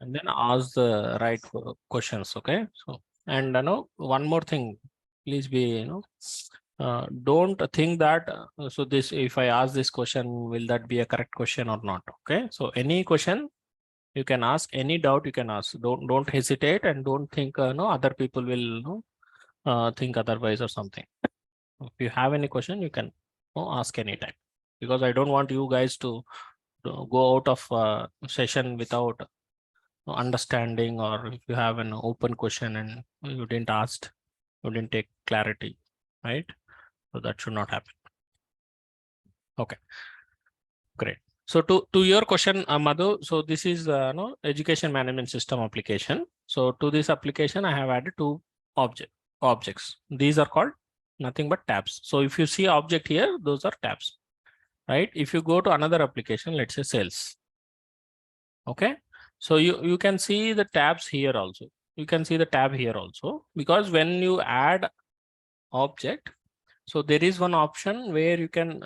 and then ask the right questions. Okay. So, and one more thing, please be, don't think that, so this, if I ask this question, will that be a correct question or not? Okay. So any question you can ask, any doubt you can ask. Don't hesitate, and don't think, no, other people will, think otherwise or something. If you have any question, you can ask anytime, because I don't want you guys to go out of session without understanding, or if you have an open question and you didn't ask, you didn't take clarity, right? So that should not happen. Okay, great. So to your question, Madhu, so this is no education management system application. So to this application, I have added two objects. These are called nothing but tabs. So if you see object here, those are tabs, right? If you go to another application, let's say sales. Okay, so you can see the tabs here also. You can see the tab here also, because when you add object, so there is one option where you can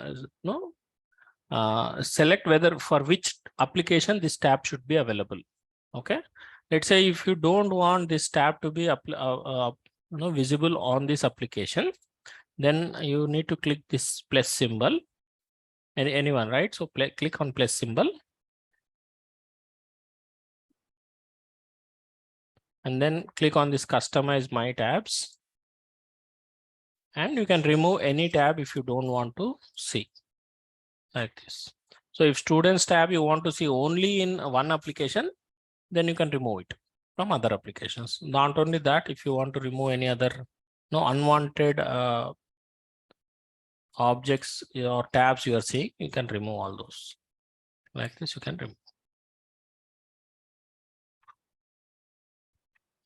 select whether for which application this tab should be available. Okay, let's say if you don't want this tab to be visible on this application, then you need to click this plus symbol. Anyone, right? So click on plus symbol, and then click on this customize my tabs, and you can remove any tab if you don't want to see, like this. So if students tab you want to see only in one application, then you can remove it from other applications. Not only that, if you want to remove any other unwanted objects or tabs you are seeing, you can remove all those. Like this, you can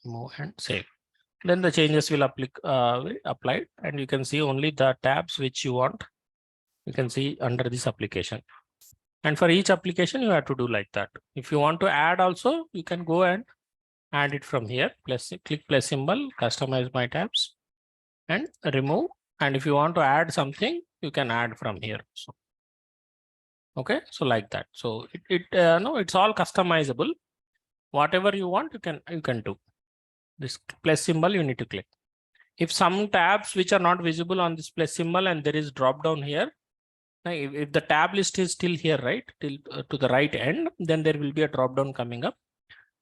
remove and save. Then the changes will apply, and you can see only the tabs which you want. You can see under this application. And for each application, you have to do like that. If you want to add also, you can go and add it from here. Click plus symbol, customize my tabs, and remove. And if you want to add something, you can add from here. So, okay, so like that. So it's all customizable. Whatever you want, you can do. This plus symbol you need to click. If some tabs which are not visible on this plus symbol and there is drop down here, if the tab list is still here, right, till to the right end, then there will be a drop down coming up.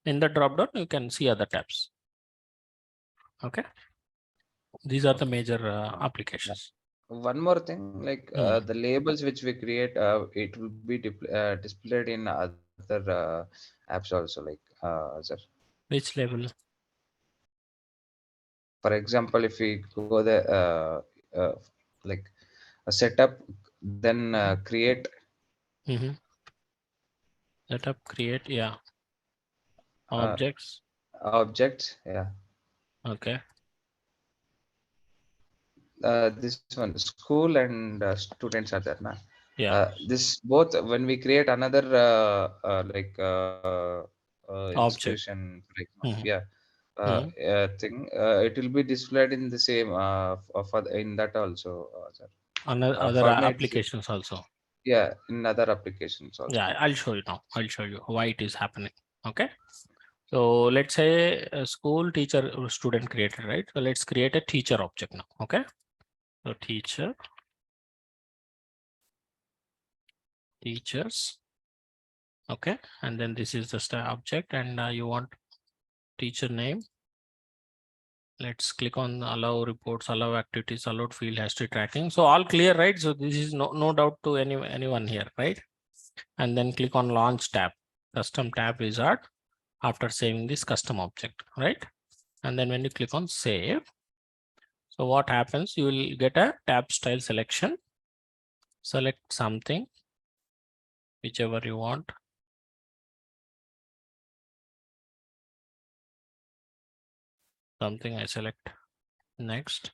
In the drop down, you can see other tabs. Okay, these are the major applications. One more thing, like the labels which we create, it will be displayed in other apps also, like sir. Which label? For example, if we go the like a setup, then create. Setup, create, yeah. Objects. Objects, yeah. Okay. This one, school and students are there, na? Yeah. This both, when we create another Object. institution, like yeah, thing, it will be displayed in the same in that also, sir. Other applications also. Yeah, in other applications also. Yeah, I'll show you now. I'll show you why it is happening. Okay. So let's say a school, teacher, student created, right? So let's create a teacher object now. Okay. So teachers. Okay. And then this is just an object, and you want teacher name. Let's click on allow reports, allow activities, allowed field history tracking. So all clear, right? So this is no doubt to anyone here, right? And then click on launch tab, custom tab wizard, after saving this custom object, right? And then when you click on save, so what happens, you will get a tab style selection. Select something, whichever you want. Something I select. Next.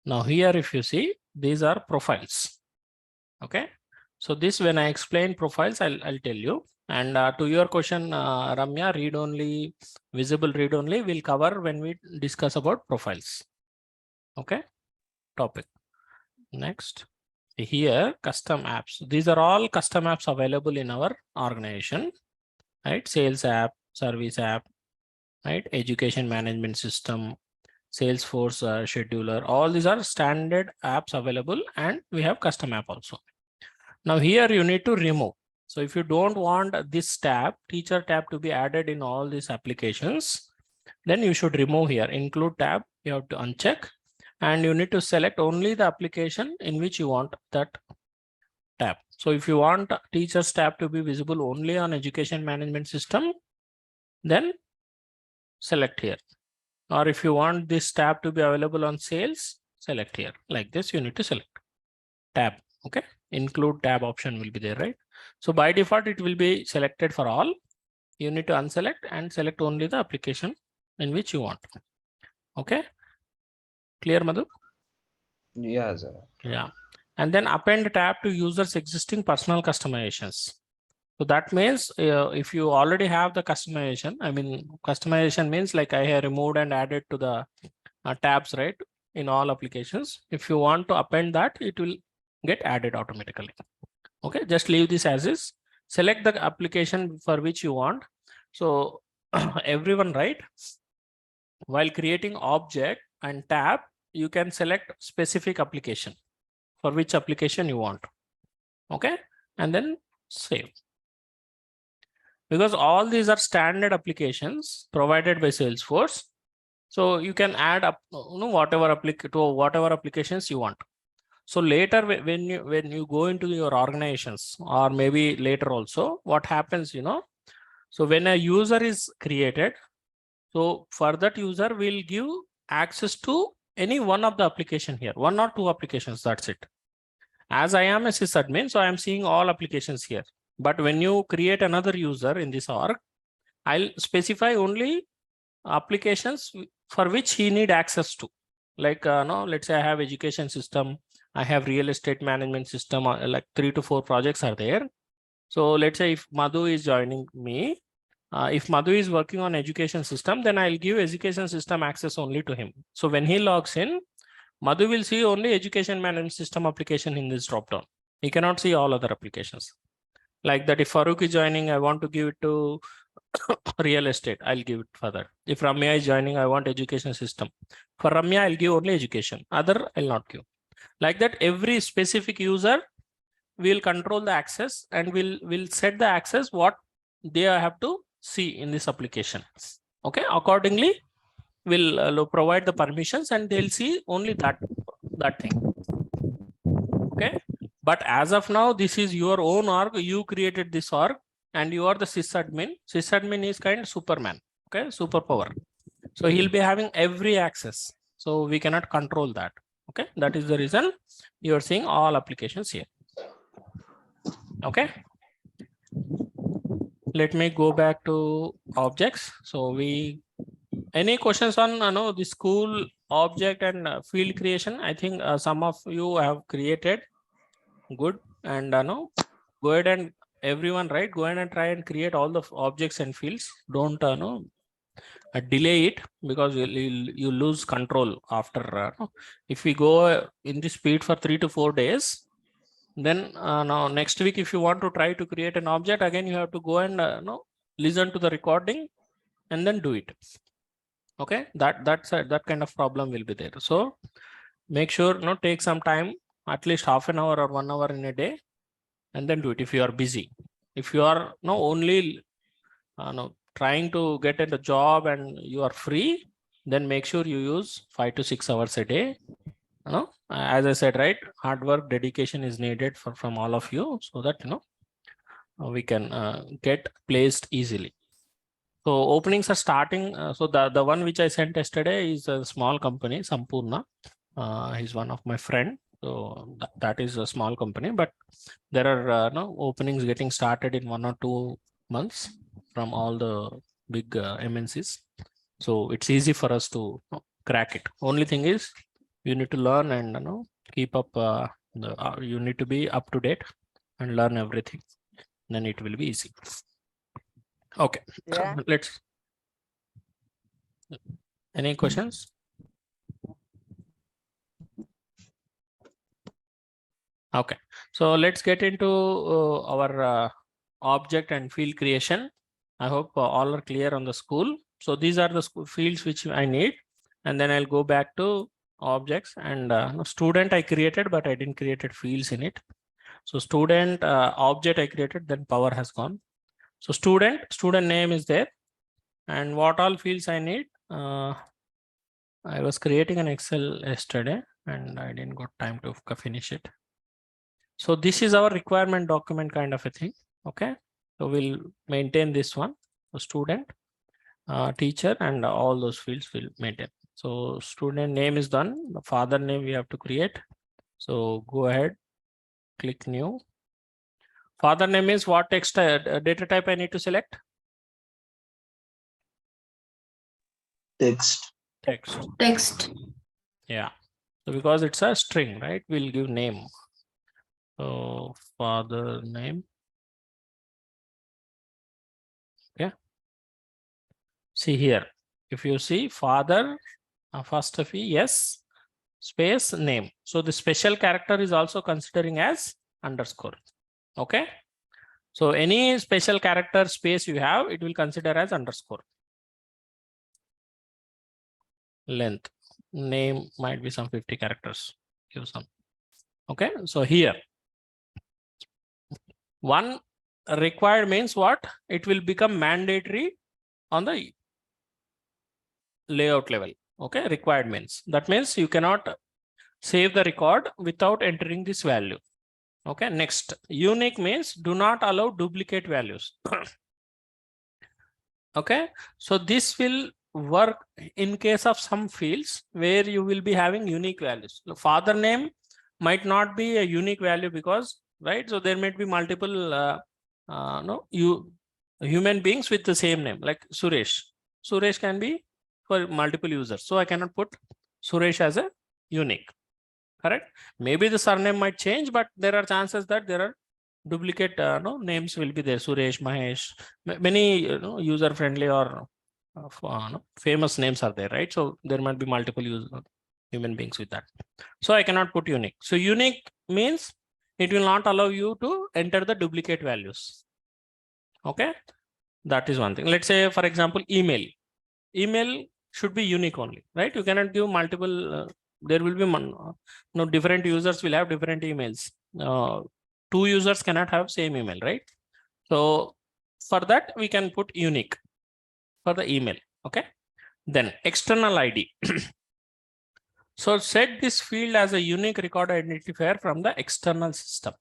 Now here, if you see, these are profiles. Okay. So this, when I explain profiles, I'll tell you. And to your question, Ramya, read only, visible read only, we'll cover when we discuss about profiles. Okay. Topic. Next. Here, custom apps. These are all custom apps available in our organization. right? Sales app, service app, right? Education management system, Salesforce scheduler. All these are standard apps available, and we have custom app also. Now here you need to remove. So if you don't want this tab, teacher tab, to be added in all these applications, then you should remove here, include tab. You have to uncheck, and you need to select only the application in which you want that tab. So if you want teachers tab to be visible only on education management system, then select here. Or if you want this tab to be available on sales, select here. Like this, you need to select tab. Okay, include tab option will be there, right? So by default, it will be selected for all. You need to unselect and select only the application in which you want. Okay, clear, Madhu? Yeah, sir. Yeah. And then append tab to users existing personal customizations. So that means if you already have the customization, I mean, customization means like I have removed and added to the tabs, right? In all applications. If you want to append that, it will get added automatically. Okay, just leave this as is. Select the application for which you want. So everyone, right? While creating object and tab, you can select specific application for which application you want. Okay, and then save. Because all these are standard applications provided by Salesforce. So you can add up whatever applications you want. So later when you go into your organizations, or maybe later also, what happens, so when a user is created, so for that user will give access to any one of the application here, 1 or 2 applications, that's it. As I am a sysadmin, so I am seeing all applications here. But when you create another user in this org, I'll specify only applications for which he need access to. Like, let's say I have education system, I have real estate management system, like 3 to 4 projects are there. So let's say if Madhu is joining me, if Madhu is working on education system, then I'll give education system access only to him. So when he logs in, Madhu will see only education management system application in this dropdown. He cannot see all other applications. Like that, if Farooq is joining, I want to give it to real estate, I'll give it for that. If Ramya is joining, I want education system. For Ramya, I'll give only education. Other, I'll not give. Like that, every specific user will control the access and will set the access what they have to see in this application. Okay, accordingly, we'll provide the permissions and they'll see only that thing. Okay, but as of now, this is your own org. You created this org and you are the sysadmin. Sysadmin is kind of Superman. Okay, superpower. So he'll be having every access. So we cannot control that. Okay, that is the reason you are seeing all applications here. Okay, let me go back to objects. So any questions on the school object and field creation? I think some of you have created good, and go ahead and everyone, right, go ahead and try and create all the objects and fields. Don't delay it, because you lose control after if we go in this speed for 3 to 4 days, then now next week if you want to try to create an object again, you have to go and listen to the recording and then do it. Okay, that kind of problem will be there. So make sure take some time, at least half an hour or 1 hour in a day, and then do it if you are busy. If you are only trying to get a job and you are free, then make sure you use 5 to 6 hours a day. As I said, right, hard work, dedication is needed from all of you, so that we can get placed easily. So openings are starting. So the one which I sent yesterday is a small company, Sampurna. He's one of my friend. So that is a small company, but there are openings getting started in 1 or 2 months from all the big MNCs. So it's easy for us to crack it. Only thing is you need to learn and keep up. You need to be up to date and learn everything. Then it will be easy. Okay. Yeah. Let's. Any questions? Okay, so let's get into our object and field creation. I hope all are clear on the school. So these are the fields which I need. And then I'll go back to objects and student I created, but I didn't create fields in it. So student object I created, then power has gone. So student name is there. And what all fields I need? I was creating an Excel yesterday and I didn't got time to finish it. So this is our requirement document kind of a thing. Okay. So we'll maintain this one. So student, teacher, and all those fields will maintain. So student name is done. The father name we have to create. So go ahead, click new. Father name is what text data type I need to select? Text. Text. Yeah. So because it's a string, right? We'll give name. So father name. Okay. See here. If you see father, first of yes, space name. So the special character is also considering as underscore. Okay. So any special character space you have, it will consider as underscore. Length, name might be some 50 characters. Give some. Okay. So here, one required means what? It will become mandatory on the layout level. Okay. Required means that means you cannot save the record without entering this value. Okay. Next, unique means do not allow duplicate values. Okay. So this will work in case of some fields where you will be having unique values. The father name might not be a unique value because, right? So there might be multiple human beings with the same name, like Suresh. Suresh can be for multiple users. So I cannot put Suresh as a unique. Correct. Maybe the surname might change, but there are chances that there are duplicate names will be there. Suresh, Mahesh, many user friendly or famous names are there, right? So there might be multiple human beings with that. So I cannot put unique. So unique means it will not allow you to enter the duplicate values. Okay, that is one thing. Let's say, for example, email. Email should be unique only, right? You cannot give multiple. There will be different users will have different emails. Two users cannot have same email, right? So for that we can put unique for the email. Okay. Then external ID. So set this field as a unique record identifier from the external system.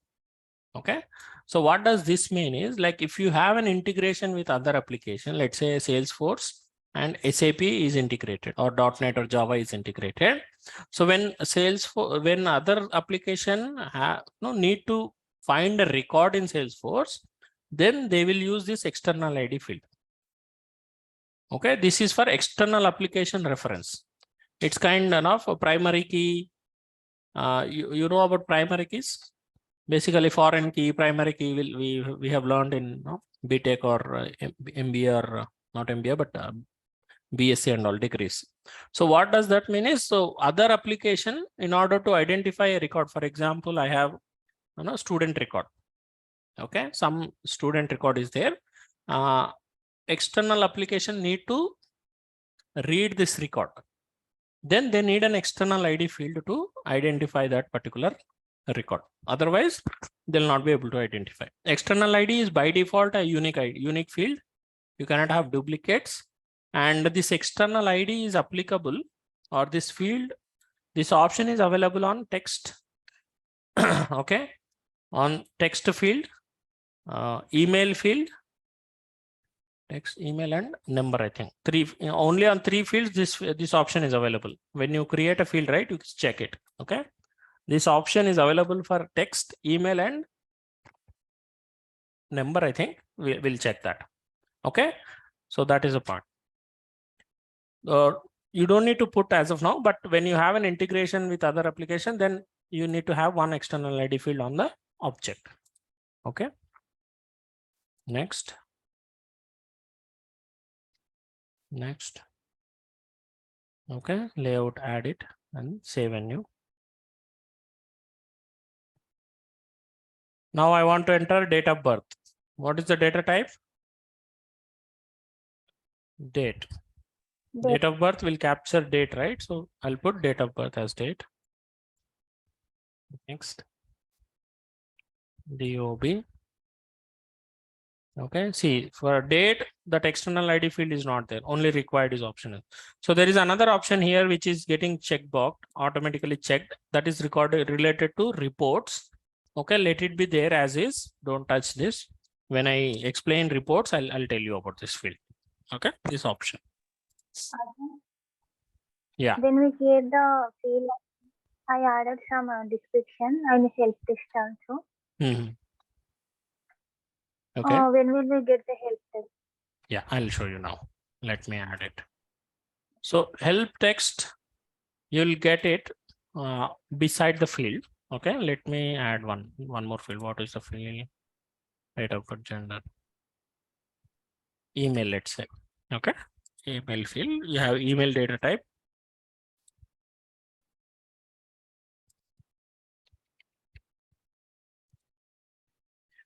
Okay. So what does this mean is, like, if you have an integration with other application, let's say Salesforce and SAP is integrated, or .NET or Java is integrated. So when when other application need to find a record in Salesforce, then they will use this external ID field. Okay, this is for external application reference. It's kind of a primary key. You know about primary keys? Basically, foreign key, primary key we have learned in BTech or MBA, or not MBA, but BSc and all degrees. So what does that mean is, so other application, in order to identify a record, for example, I have student record. Okay, some student record is there. External application need to read this record. Then they need an external ID field to identify that particular record. Otherwise, they'll not be able to identify. External ID is by default a unique field. You cannot have duplicates. And this external ID is applicable, or this field, this option is available on text. Okay, on text field, email field, text, email, and number. I think only on 3 fields this option is available. When you create a field, right, you check it. Okay, this option is available for text, email, and number. I think we'll check that. Okay, so that is a part. You don't need to put as of now, but when you have an integration with other application, then you need to have one external ID field on the object. Okay. Next. Okay, layout, add it and save and new. Now I want to enter date of birth. What is the data type? Date. Date of birth will capture date, right? So I'll put date of birth as date. Next. DOB. Okay, see for date, that external ID field is not there, only required is optional. So there is another option here which is getting checked box, automatically checked, that is recorded related to reports. Okay, let it be there as is, don't touch this. When I explain reports, I'll tell you about this field. Okay, this option. Yeah. When we create the field, I added some description and help text also. Okay. When will we get the help text? Yeah, I'll show you now. Let me add it. So help text, you'll get it beside the field. Okay, let me add one more field. What is the field? Date of birth, gender, email, let's say. Okay, email field, you have email data type.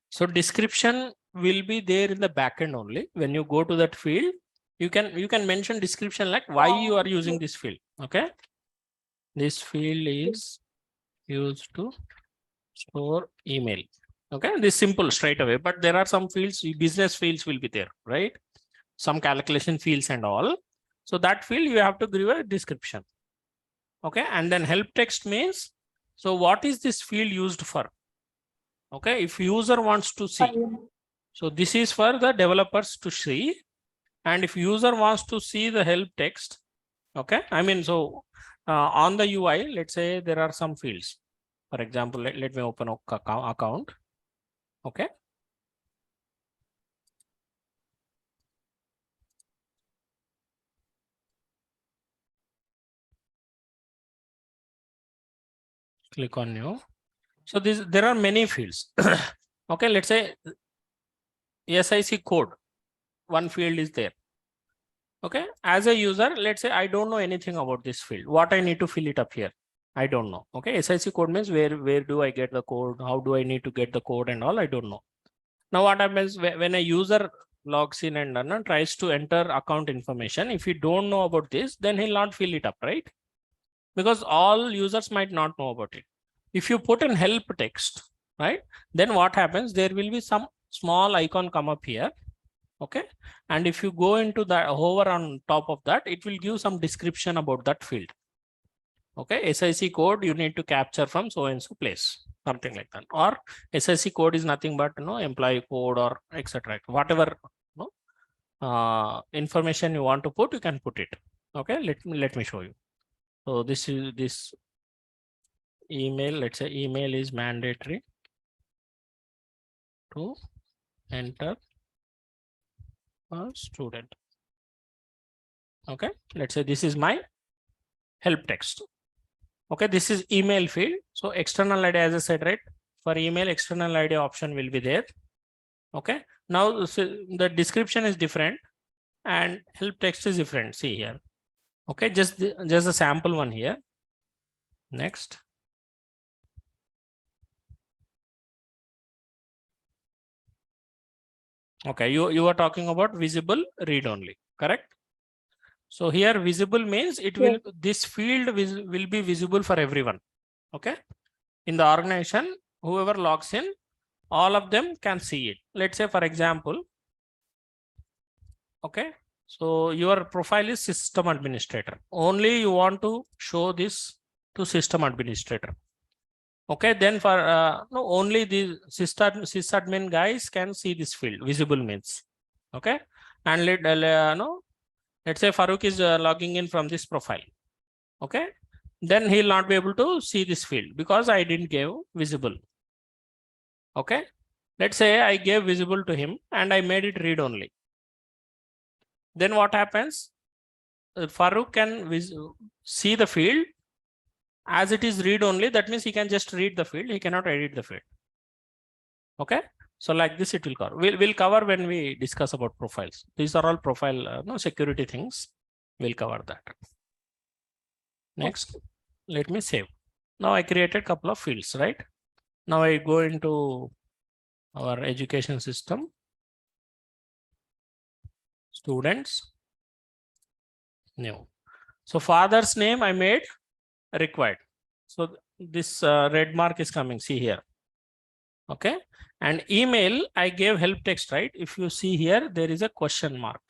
So description will be there in the backend only. When you go to that field, you can mention description like why you are using this field. Okay, this field is used to store email. Okay, this simple straight away, but there are some fields, business fields will be there, right? Some calculation fields and all. So that field you have to give a description. Okay, and then help text means, so what is this field used for? Okay, if user wants to see, so this is for the developers to see. And if user wants to see the help text, okay, I mean, so on the UI, let's say there are some fields. For example, let me open a account. Okay. Click on new. So there are many fields. Okay, let's say SIC code, one field is there. Okay, as a user, let's say I don't know anything about this field. What I need to fill it up here, I don't know. Okay, SIC code means where do I get the code? How do I need to get the code and all? I don't know. Now what happens when a user logs in and tries to enter account information, if you don't know about this, then he'll not fill it up, right? Because all users might not know about it. If you put in help text, right, then what happens, there will be some small icon come up here. Okay, and if you go into that, hover on top of that, it will give some description about that field. Okay, SIC code you need to capture from so and so place, something like that. Or SIC code is nothing but employee code or etc. Whatever information you want to put, you can put it. Okay, let me show you. So this is this email. Let's say email is mandatory to enter a student. Okay, let's say this is my help text. Okay, this is email field. So external ID, as I said, right? For email, external ID option will be there. Okay, now so the description is different and help text is different. See here. Okay, just a sample one here. Next. Okay, you are talking about visible read only, correct? So here visible means it will, this field will be visible for everyone. Okay, in the organization, whoever logs in, all of them can see it. Let's say for example, okay, so your profile is system administrator. Only you want to show this to system administrator. Okay, then for no, only the sysadmin guys can see this field. Visible means, okay, and let's say Farooq is logging in from this profile. Okay, then he'll not be able to see this field because I didn't give visible. Okay, let's say I gave visible to him and I made it read only. Then what happens? Farooq can see the field as it is read only. That means he can just read the field. He cannot edit the field. Okay, so like this it will cover. We'll cover when we discuss about profiles. These are all profile security things. We'll cover that. Next, let me save. Now I created a couple of fields, right? Now I go into our education system, students. New. So father's name I made required. So this red mark is coming, see here. Okay. And email, I gave help text, right? If you see here, there is a question mark.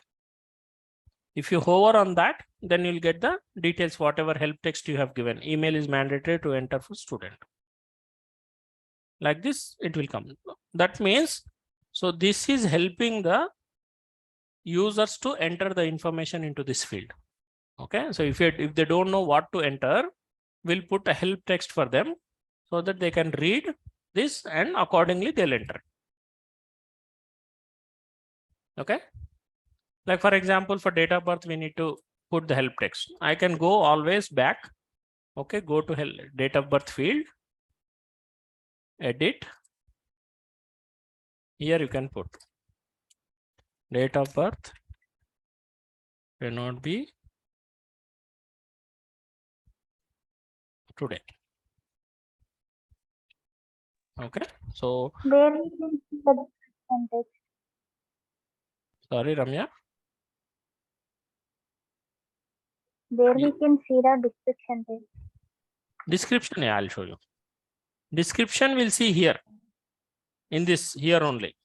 If you hover on that, then you'll get the details, whatever help text you have given. Email is mandatory to enter for student. Like this, it will come. That means, so this is helping the users to enter the information into this field. Okay. So if they don't know what to enter, we'll put a help text for them so that they can read this and accordingly they'll enter. Okay. Like for example, for date of birth, we need to put the help text. I can go always back. Okay, go to date of birth field, edit. Here you can put date of birth cannot be today. Okay, so Where we can see the description text. sorry, Ramya. Where we can see the description text. Description, yeah, I'll show you. Description we'll see here in this here only.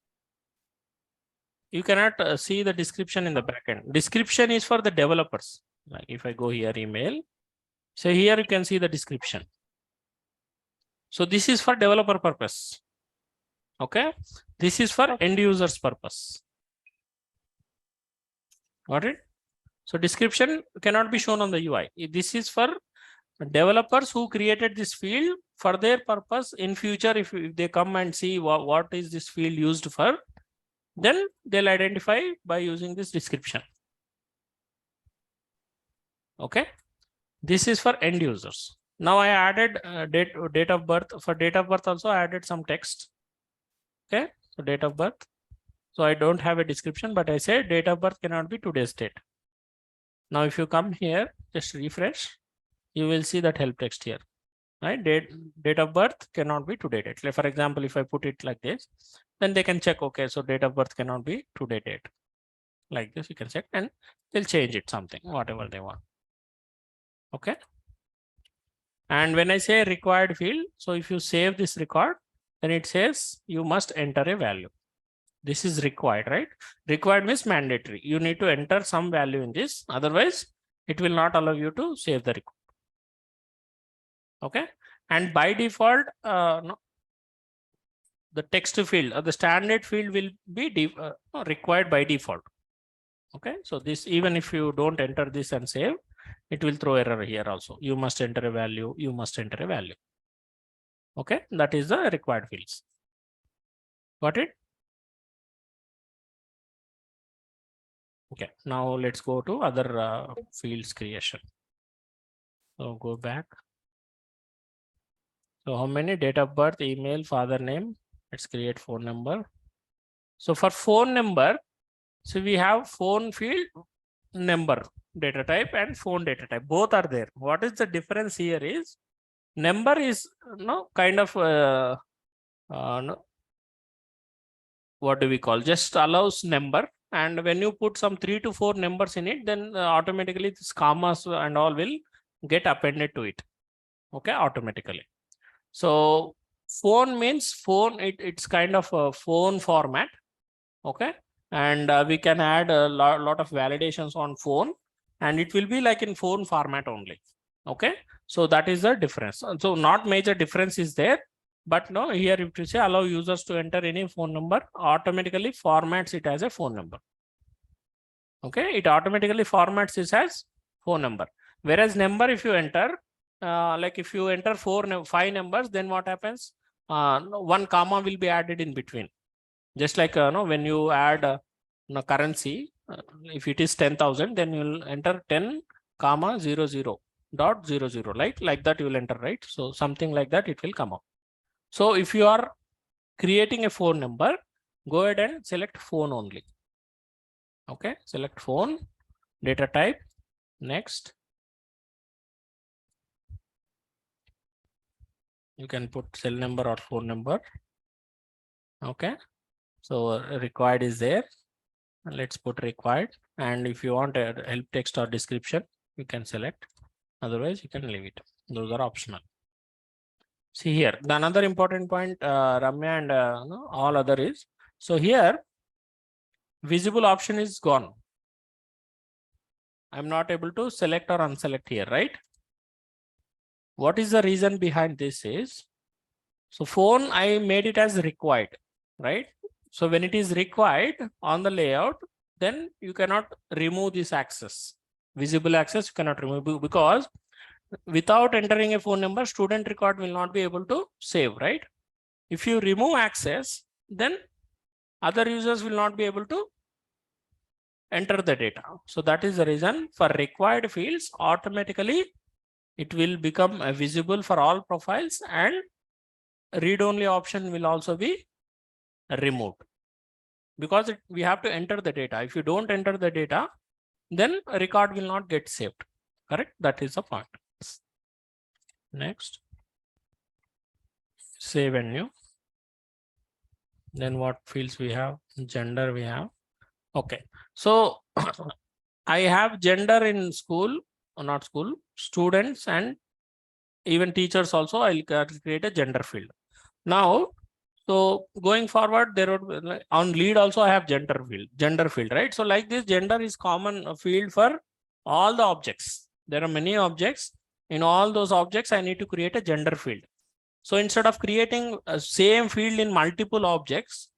You cannot see the description in the backend. Description is for the developers. Like if I go here, email, so here you can see the description. So this is for developer purpose. Okay, this is for end users purpose. Got it? So description cannot be shown on the UI. This is for developers who created this field for their purpose. In future, if they come and see what is this field used for, then they'll identify by using this description. Okay, this is for end users. Now I added date of birth. For date of birth also I added some text. Okay, so date of birth. So I don't have a description, but I say date of birth cannot be today's date. Now if you come here, just refresh, you will see that help text here. Right, date of birth cannot be today date. Like for example, if I put it like this, then they can check, okay, so date of birth cannot be today date. Like this, you can check and they'll change it something, whatever they want. Okay. And when I say required field, so if you save this record, then it says you must enter a value. This is required, right? Required means mandatory. You need to enter some value in this. Otherwise, it will not allow you to save the record. Okay. And by default, no, the text field or the standard field will be required by default. Okay. So this, even if you don't enter this and save, it will throw error here also. You must enter a value. You must enter a value. Okay. That is the required fields. Got it? Okay. Now let's go to other fields creation. So go back. So how many? Date of birth, email, father name. Let's create phone number. So for phone number, so we have phone field number data type and phone data type. Both are there. What is the difference here is number is kind of what do we call? Just allows number. And when you put some 3 to 4 numbers in it, then automatically this commas and all will get appended to it. Okay, automatically. So phone means phone, it's kind of a phone format. Okay, and we can add a lot of validations on phone, and it will be like in phone format only. Okay, so that is the difference. So not major difference is there, but no, here if you say allow users to enter any phone number, automatically formats it as a phone number. Okay, it automatically formats this as phone number. Whereas number, if you enter, like if you enter 5 numbers, then what happens? 1 comma will be added in between. Just like when you add currency, if it is 10,000, then you'll enter 10, 00.00, right? Like that you will enter, right? So something like that it will come up. So if you are creating a phone number, go ahead and select phone only. Okay, select phone, data type, next. You can put cell number or phone number. Okay, so required is there. Let's put required. And if you want a help text or description, you can select. Otherwise, you can leave it. Those are optional. See here, the another important point, Ramya and no, all other is, so here, visible option is gone. I'm not able to select or unselect here, right? What is the reason behind this is, so phone, I made it as required, right? So when it is required on the layout, then you cannot remove this access. Visible access, you cannot remove, because without entering a phone number, student record will not be able to save, right? If you remove access, then other users will not be able to enter the data. So that is the reason for required fields, automatically it will become visible for all profiles, and read-only option will also be removed, because we have to enter the data. If you don't enter the data, then a record will not get saved. Correct? That is the point. Next, save and new. Then what fields we have? Gender we have. Okay, so I have gender in school, or not school, students and even teachers also. I'll create a gender field. Now, so going forward, there would be, on lead also I have gender field, right? So like this, gender is common field for all the objects. There are many objects. In all those objects, I need to create a gender field. So instead of creating a same field in multiple objects,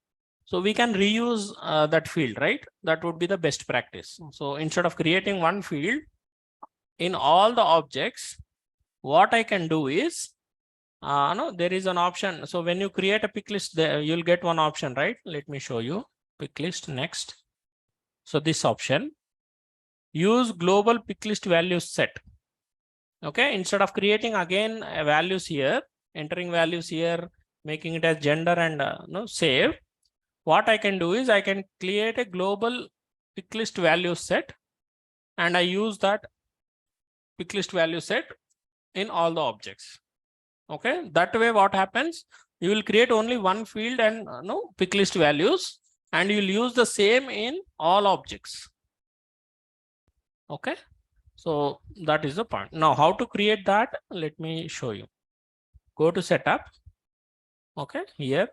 so we can reuse that field, right? That would be the best practice. So instead of creating one field in all the objects, what I can do is, no, there is an option. So when you create a pick list, there you'll get one option, right? Let me show you. Pick list next. So this option, use global pick list values set. Okay, instead of creating again values here, entering values here, making it as gender and no, save. What I can do is I can create a global pick list value set, and I use that pick list value set in all the objects. Okay, that way what happens, you will create only one field and no pick list values, and you will use the same in all objects. Okay, so that is the point. Now how to create that, let me show you. Go to setup. Okay, here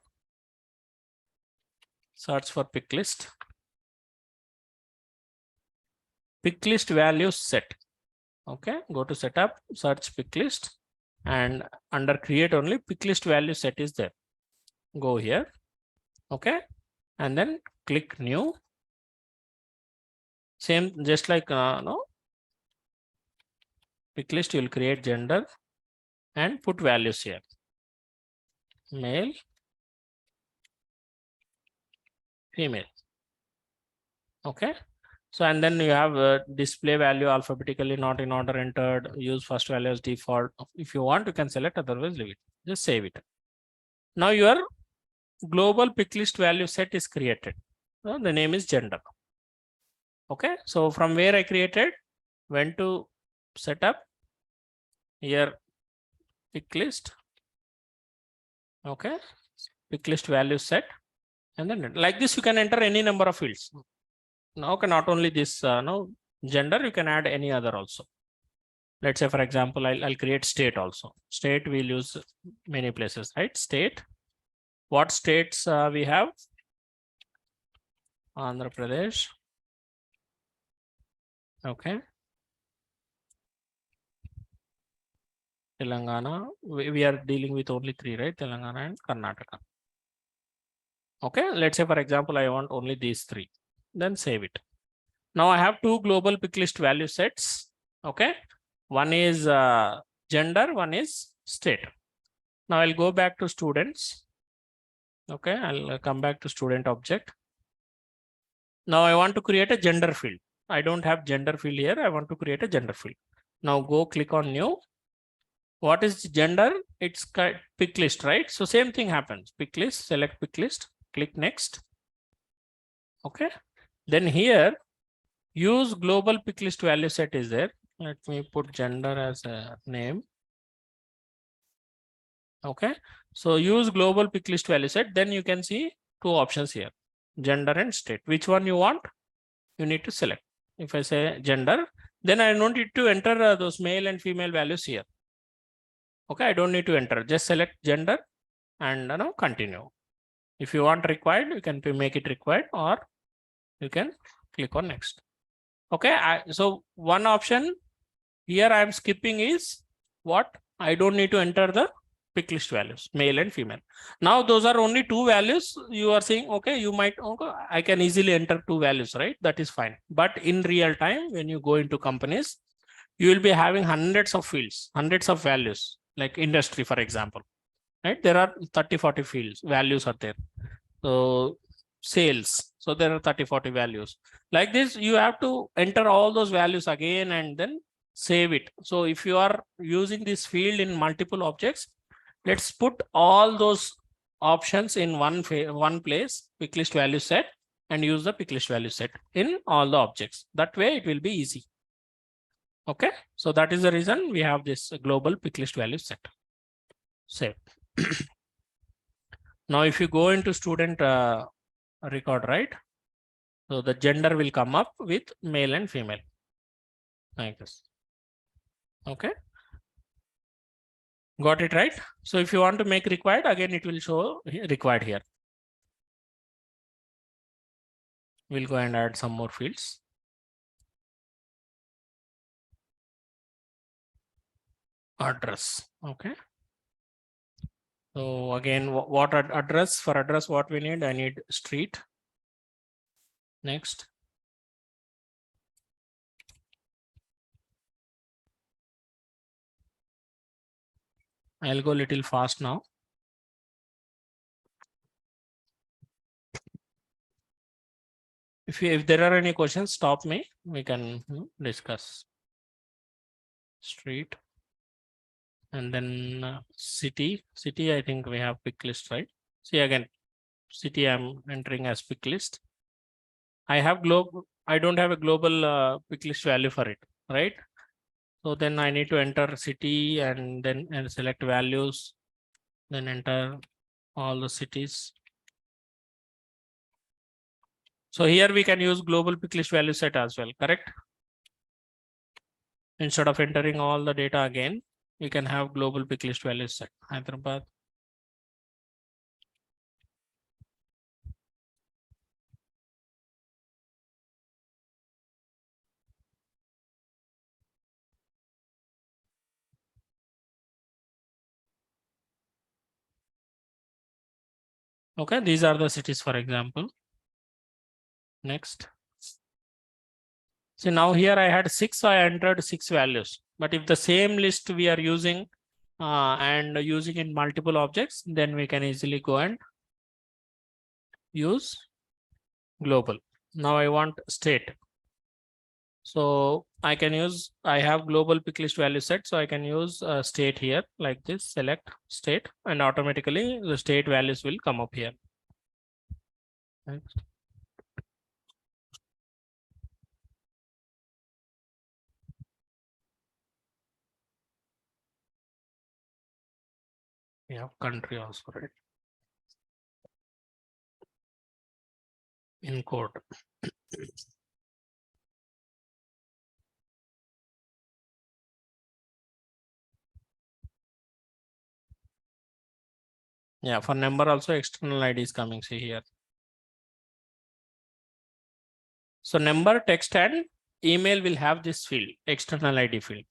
search for pick list value set. Okay, go to setup, search pick list, and under create only pick list value set is there. Go here. Okay, and then click new. Same, just like no pick list, you will create gender and put values here. Male, female. Okay, so and then you have display value alphabetically, not in order entered. Use first value as default. If you want, you can select, otherwise leave it. Just save it. Now your global pick list value set is created. The name is gender. Okay, so from where I created, went to setup, here pick list. Okay, pick list value set, and then like this you can enter any number of fields. Now, okay, not only this no gender, you can add any other also. Let's say, for example, I'll create state also. State we'll use many places, right? State. What states we have? Andhra Pradesh. Okay. Telangana. We are dealing with only three, right? Telangana and Karnataka. Okay. Let's say, for example, I want only these three. Then save it. Now I have two global pick list value sets. Okay. One is gender, one is state. Now I'll go back to students. Okay, I'll come back to student object. Now I want to create a gender field. I don't have gender field here. I want to create a gender field. Now go click on new. What is gender? It's pick list, right? So same thing happens. Pick list, select pick list, click next. Okay. Then here, use global pick list value set is there. Let me put gender as a name. Okay. So use global pick list value set. Then you can see two options here, gender and state. Which one you want? you need to select. If I say gender, then I don't need to enter those male and female values here. Okay, I don't need to enter, just select gender and now continue. If you want required, you can make it required, or you can click on next. Okay, so one option here I am skipping is what? I don't need to enter the pick list values, male and female. Now those are only two values. You are saying, okay, you might, okay, I can easily enter two values, right? That is fine. But in real time, when you go into companies, you will be having hundreds of fields, hundreds of values, like industry, for example, right? There are 30, 40 fields, values are there. So sales, so there are 30, 40 values. Like this, you have to enter all those values again and then save it. So if you are using this field in multiple objects, let's put all those options in one place, pick list value set, and use the pick list value set in all the objects. That way it will be easy. Okay, so that is the reason we have this global pick list value set. Save. Now, if you go into student record, right? So the gender will come up with male and female like this. Okay. Got it, right? So if you want to make required, again, it will show required here. We'll go and add some more fields. Address. Okay. So again, what address? For address, what we need? I need street. Next. I'll go a little fast now. If there are any questions, stop me. We can discuss. Street. And then city. City, I think we have pick list, right? See again, city I'm entering as pick list. I don't have a global pick list value for it, right? So then I need to enter city and then select values, then enter all the cities. So here we can use global pick list value set as well, correct? Instead of entering all the data again, we can have global pick list value set. Hyderabad. Okay, these are the cities, for example. Next. So now here I had 6, so I entered 6 values. But if the same list we are using and using in multiple objects, then we can easily go and use global. Now I want state. So I can use, I have global pick list value set. So I can use state here like this, select state, and automatically the state values will come up here. Next. We have country also, right? In code. Yeah, for number also external ID is coming, see here. So number, text, and email will have this field, external ID field.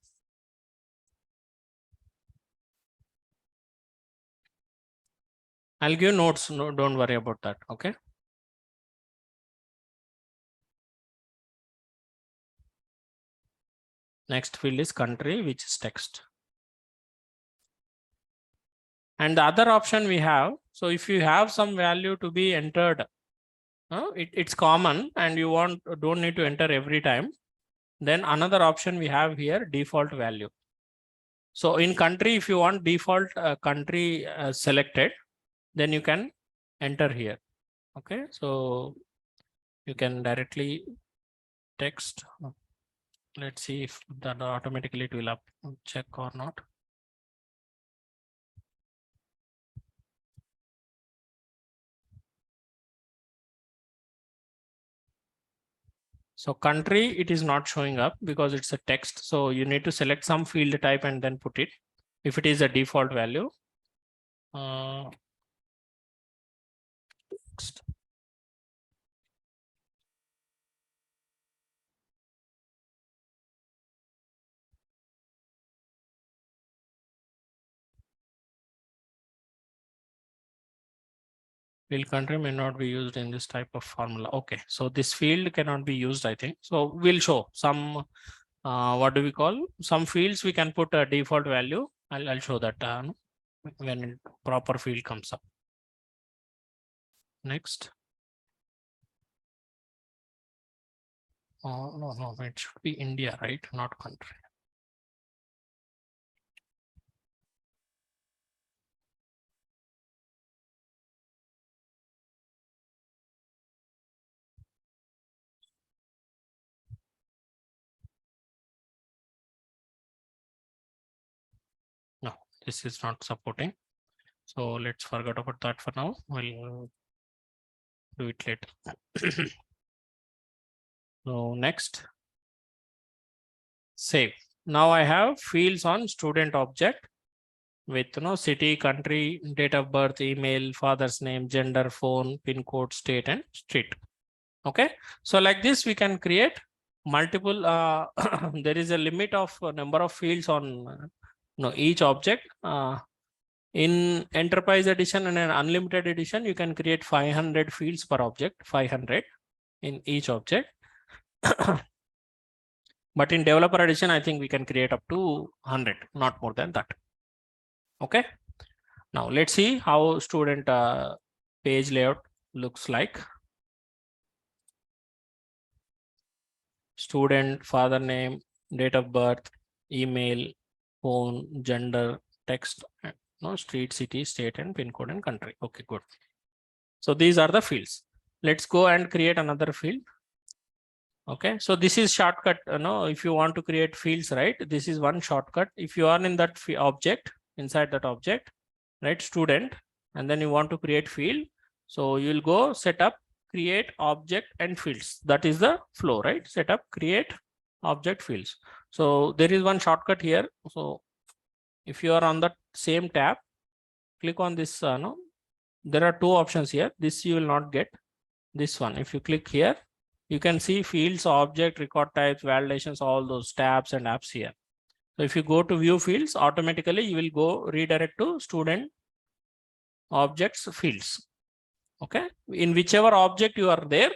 I'll give notes, no, don't worry about that, okay? Next field is country, which is text. And the other option we have, so if you have some value to be entered, it's common and you don't need to enter every time. Then another option we have here, default value. So in country, if you want default country selected, then you can enter here. Okay, so you can directly text. Let's see if that automatically it will check or not. So country, it is not showing up because it's a text. So you need to select some field type and then put it. If it is a default value. Next. Field country may not be used in this type of formula. Okay, so this field cannot be used, I think. So we'll show some, what do we call? Some fields we can put a default value. I'll show that when proper field comes up. Next. No, it should be India, right? Not country. No, this is not supporting. So let's forget about that for now. We'll do it later. So next, save. Now I have fields on student object with city, country, date of birth, email, father's name, gender, phone, pin code, state, and street. Okay, so like this we can create multiple. There is a limit of number of fields on each object. In enterprise edition and an unlimited edition, you can create 500 fields per object, 500 in each object. But in developer edition, I think we can create up to 100, not more than that. Okay. Now let's see how student page layout looks like. Student, father name, date of birth, email, phone, gender, text, street, city, state, and pin code and country. Okay, good. So these are the fields. Let's go and create another field. Okay, so this is shortcut. If you want to create fields, right? This is one shortcut. If you are in that object, inside that object, right? Student, and then you want to create field. So you'll go set up, create object and fields. That is the flow, right? Set up, create object fields. So there is one shortcut here. So if you are on that same tab, click on this. There are two options here. This you will not get. This one, if you click here, you can see fields, object, record types, validations, all those tabs and apps here. So if you go to view fields, automatically you will go redirect to student objects fields. Okay, in whichever object you are there,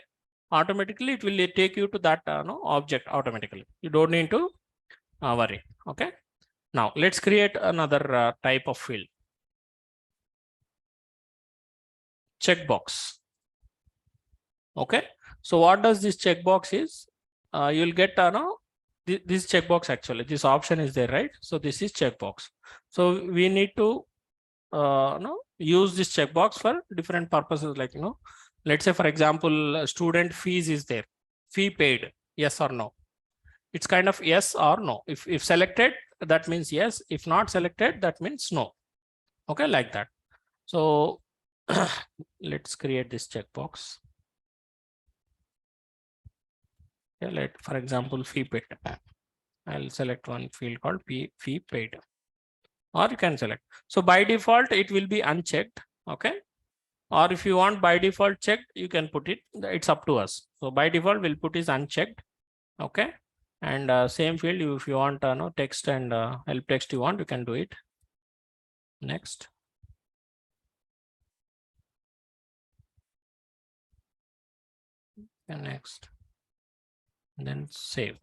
automatically it will take you to that object automatically. You don't need to worry. Okay, now let's create another type of field. Checkbox. Okay, so what does this checkbox is? You'll get this checkbox, actually this option is there, right? So this is checkbox. So we need to use this checkbox for different purposes, like let's say for example, student fees is there, fee paid, yes or no. It's kind of yes or no. If selected, that means yes. If not selected, that means no. Okay, like that. So let's create this checkbox. Okay, for example, fee paid. I'll select one field called fee paid, or you can select. So by default, it will be unchecked. Okay, or if you want by default checked, you can put it. It's up to us. So by default, we'll put is unchecked. Okay, and same field, if you want text and help text you want, you can do it. Next. And next. And then save.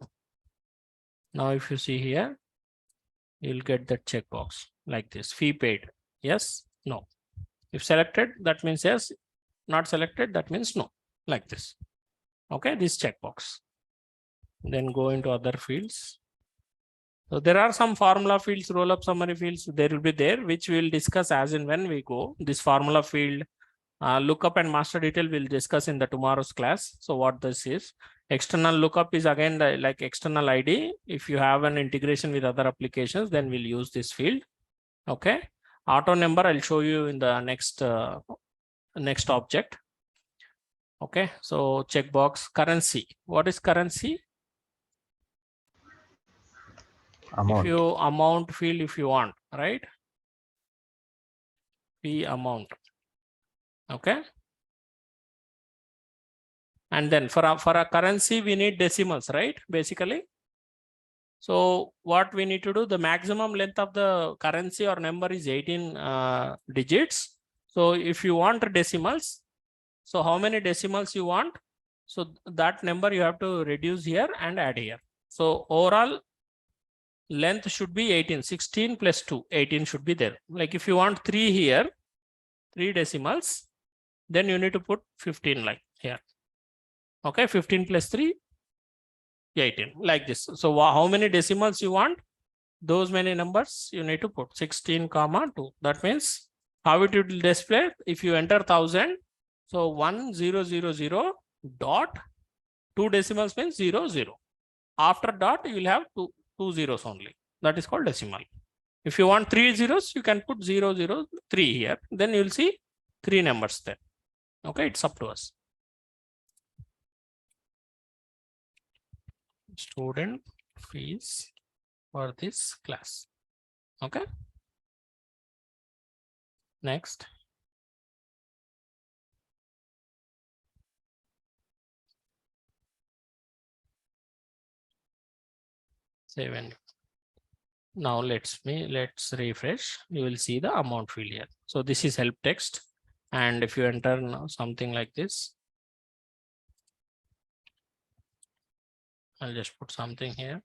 Now if you see here, you'll get that checkbox like this, fee paid, yes, no. If selected, that means yes. Not selected, that means no, like this. Okay, this checkbox. Then go into other fields. So there are some formula fields, roll up summary fields, there will be there, which we will discuss as in when we go. This formula field, lookup and master detail we'll discuss in the tomorrow's class. So what this is, external lookup is again like external ID. If you have an integration with other applications, then we'll use this field. Okay, auto number I'll show you in the next object. Okay, so checkbox. Currency. What is currency? Amount. If you amount field, if you want, right? P amount. Okay. And then for a currency, we need decimals, right? Basically. So what we need to do, the maximum length of the currency or number is 18 digits. So if you want decimals, so how many decimals you want? So that number you have to reduce here and add here. So overall length should be 18, 16 plus 2, 18 should be there. Like if you want 3 here, 3 decimals, then you need to put 15 like here. Okay, 15 plus 3, 18 like this. So how many decimals you want? Those many numbers you need to put 16 comma 2. That means how it will display if you enter 1000. So 1000 dot 2 decimals means 00. After dot you will have two zeros only. That is called decimal. If you want 3 zeros, you can put 003 here. Then you will see 3 numbers there. Okay, it's up to us. Student fees for this class. Okay. Next. Save. Now let's refresh. You will see the amount field here. So this is help text. And if you enter now something like this, I'll just put something here.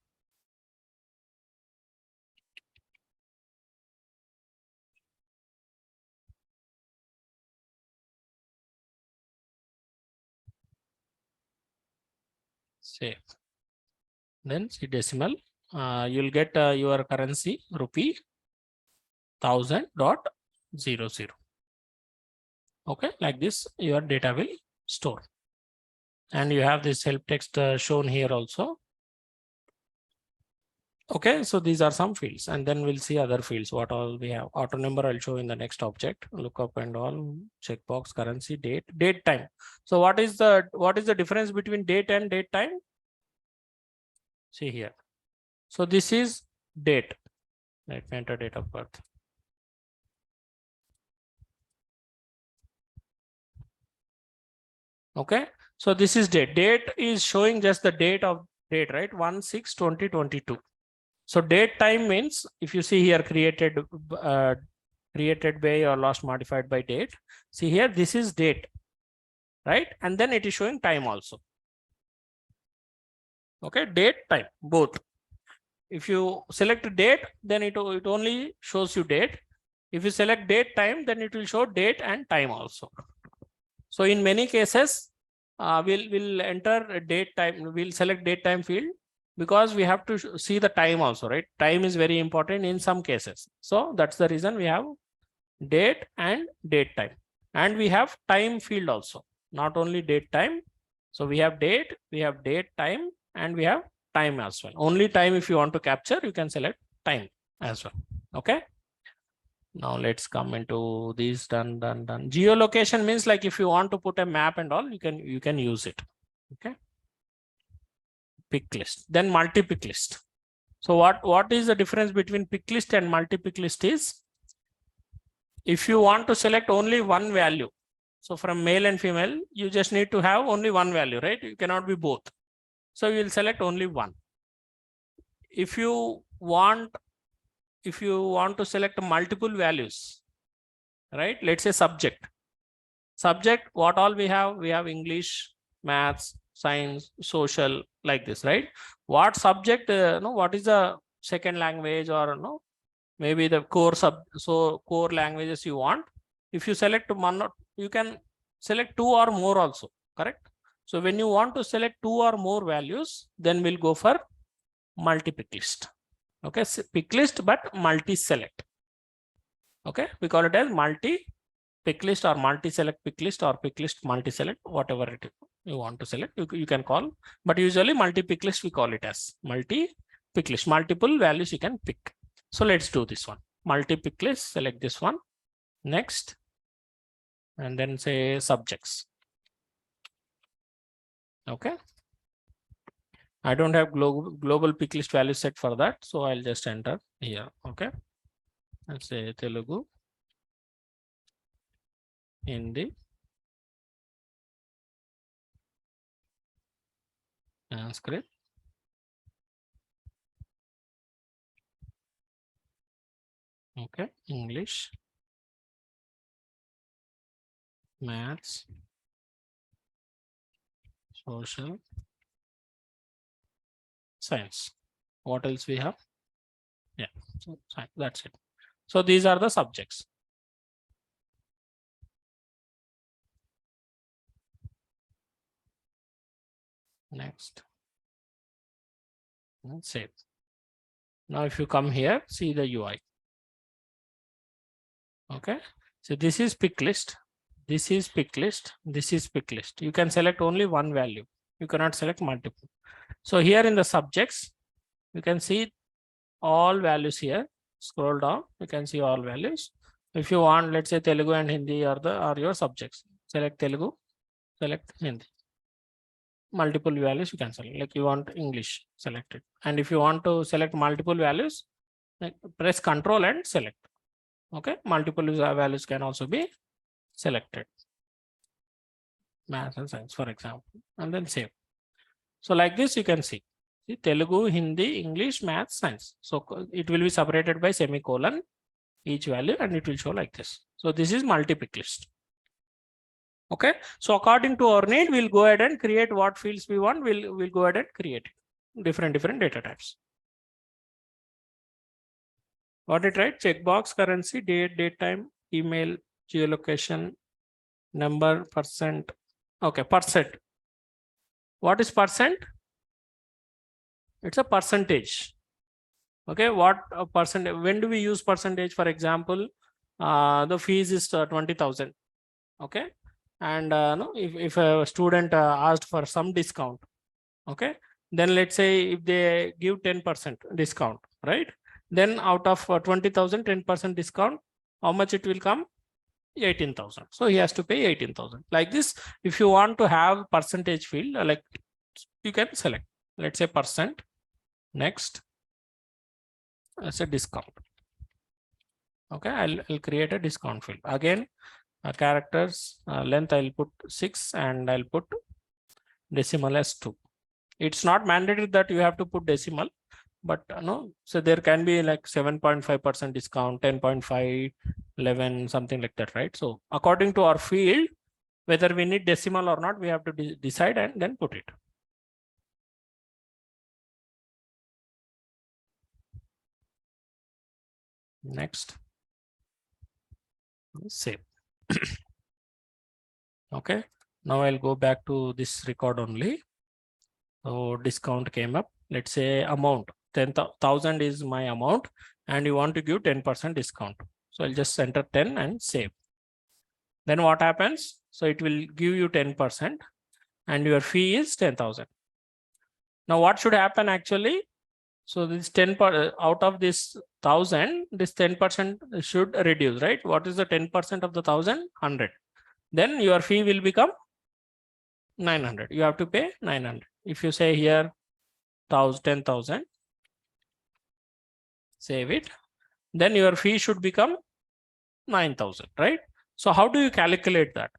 Save. Then see decimal. You'll get your currency rupee 1000.00. Okay, like this, your data will store. And you have this help text shown here also. Okay, so these are some fields, and then we'll see other fields. What all we have. Auto number I'll show in the next object. Lookup and all. Checkbox, currency, date, time. So what is the difference between date and date time? See here. So this is date. Let me enter date of birth. Okay, so this is date. Date is showing just the date of date, right? 1/6/2022. So date time means if you see here created by or lost modified by date. See here, this is date, right? And then it is showing time also. Okay, date, time, both. If you select date, then it only shows you date. If you select date time, then it will show date and time also. So in many cases, we'll enter date time. We'll select date time field because we have to see the time also, right? Time is very important in some cases. So that's the reason we have date and date time. And we have time field also, not only date time. So we have date time, and we have time as well. Only time if you want to capture, you can select time as well. Okay. Now let's come into these. Done. Geolocation means like if you want to put a map and all, you can use it. Okay. Pick list, then multi-pick list. So what is the difference between pick list and multi-pick list is, if you want to select only one value, so from male and female, you just need to have only one value, right? You cannot be both. So you will select only one. If you want to select multiple values, right? Let's say subject, what all we have English, maths, science, social, like this, right? What subject, what is the second language, or maybe the core languages you want. If you select one, you can select 2 or more also, correct? So when you want to select 2 or more values, then we'll go for multi-pick list. Okay, pick list but multi-select. Okay, we call it as multi-pick list or multi-select pick list or pick list multi-select, whatever it is you want to select, you can call. But usually multi-pick list we call it as multi-pick list. Multiple values you can pick. So let's do this one. Multi-pick list, select this one. Next. And then say subjects. Okay. I don't have global pick list value set for that. So I'll just enter here. Okay. Let's say Telugu, Hindi, Sanskrit, okay, English, maths, social, science. What else we have? Yeah, so that's it. So these are the subjects. Next. And save. Now if you come here, see the UI. Okay. So this is pick list. This is pick list. This is pick list. You can select only one value. You cannot select multiple. So here in the subjects, you can see all values here. Scroll down, you can see all values. If you want, let's say Telugu and Hindi are your subjects. Select Telugu, select Hindi. Multiple values you can select. Like you want English, select it. And if you want to select multiple values, like press Control and select. Okay, multiple values can also be selected. Maths and science, for example, and then save. So like this, you can see Telugu, Hindi, English, maths, science. So it will be separated by semicolon, each value, and it will show like this. So this is multi-pick list. Okay. So according to our need, we'll go ahead and create what fields we want. We'll go ahead and create different data types. Got it right? Checkbox, currency, date time, email, geolocation, number, percent. Okay, percent. What is percent? It's a percentage. Okay, what a percent? When do we use percentage? For example, the fees is 20,000. Okay, and no, if a student asked for some discount, okay, then let's say if they give 10% discount, right? Then out of 20,000, 10% discount, how much it will come? 18,000. So he has to pay 18,000. Like this, if you want to have percentage field, like you can select, let's say percent. Next, as a discount. Okay, I'll create a discount field. Again, characters length I'll put 6 and I'll put decimal as 2. It's not mandatory that you have to put decimal, but no, so there can be like 7.5% discount, 10.5, 11, something like that, right? So according to our field, whether we need decimal or not, we have to decide and then put it. Next, save. Okay, now I'll go back to this record only. So discount came up. Let's say amount 10,000 is my amount, and you want to give 10% discount. So I'll just enter 10 and save. Then what happens? So it will give you 10%, and your fee is 10,000. Now what should happen actually? So this 10 out of this 1,000, this 10% should reduce, right? What is the 10% of the 1,000? 100. Then your fee will become 900. You have to pay 900. If you say here 10,000, save it, then your fee should become 9,000, right? So how do you calculate that?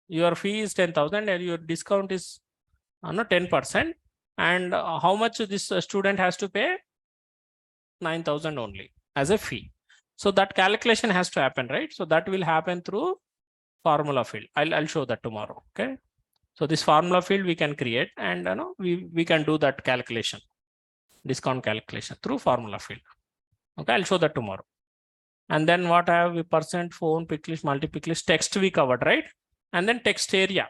Your fee is 10,000 and your discount is 10%. And how much this student has to pay? 9,000 only as a fee. So that calculation has to happen, right? So that will happen through formula field. I'll show that tomorrow. Okay. So this formula field we can create, and we can do that calculation, discount calculation through formula field. Okay, I'll show that tomorrow. And then what I have with percent, phone, pick list, multi-pick list, text we covered, right? And then text area.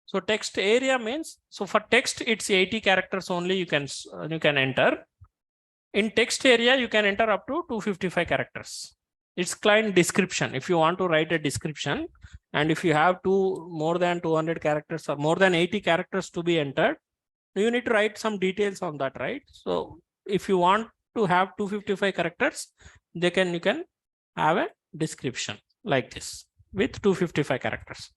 So text area means, so for text, it's 80 characters only you can enter. In text area, you can enter up to 255 characters. It's client description. If you want to write a description, and if you have more than 200 characters or more than 80 characters to be entered, you need to write some details on that, right? So if you want to have 255 characters, you can have a description like this with 255 characters.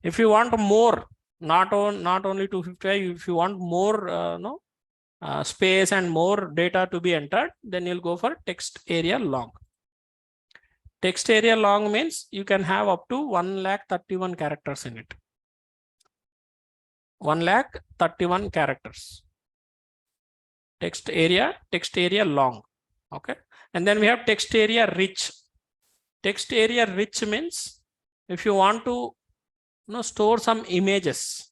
If you want more, not only 255. If you want more space and more data to be entered, then you'll go for text area long. Text area long means you can have up to 131 characters in it. 131 characters. Text area long. Okay. And then we have text area rich. Text area rich means if you want to store some images.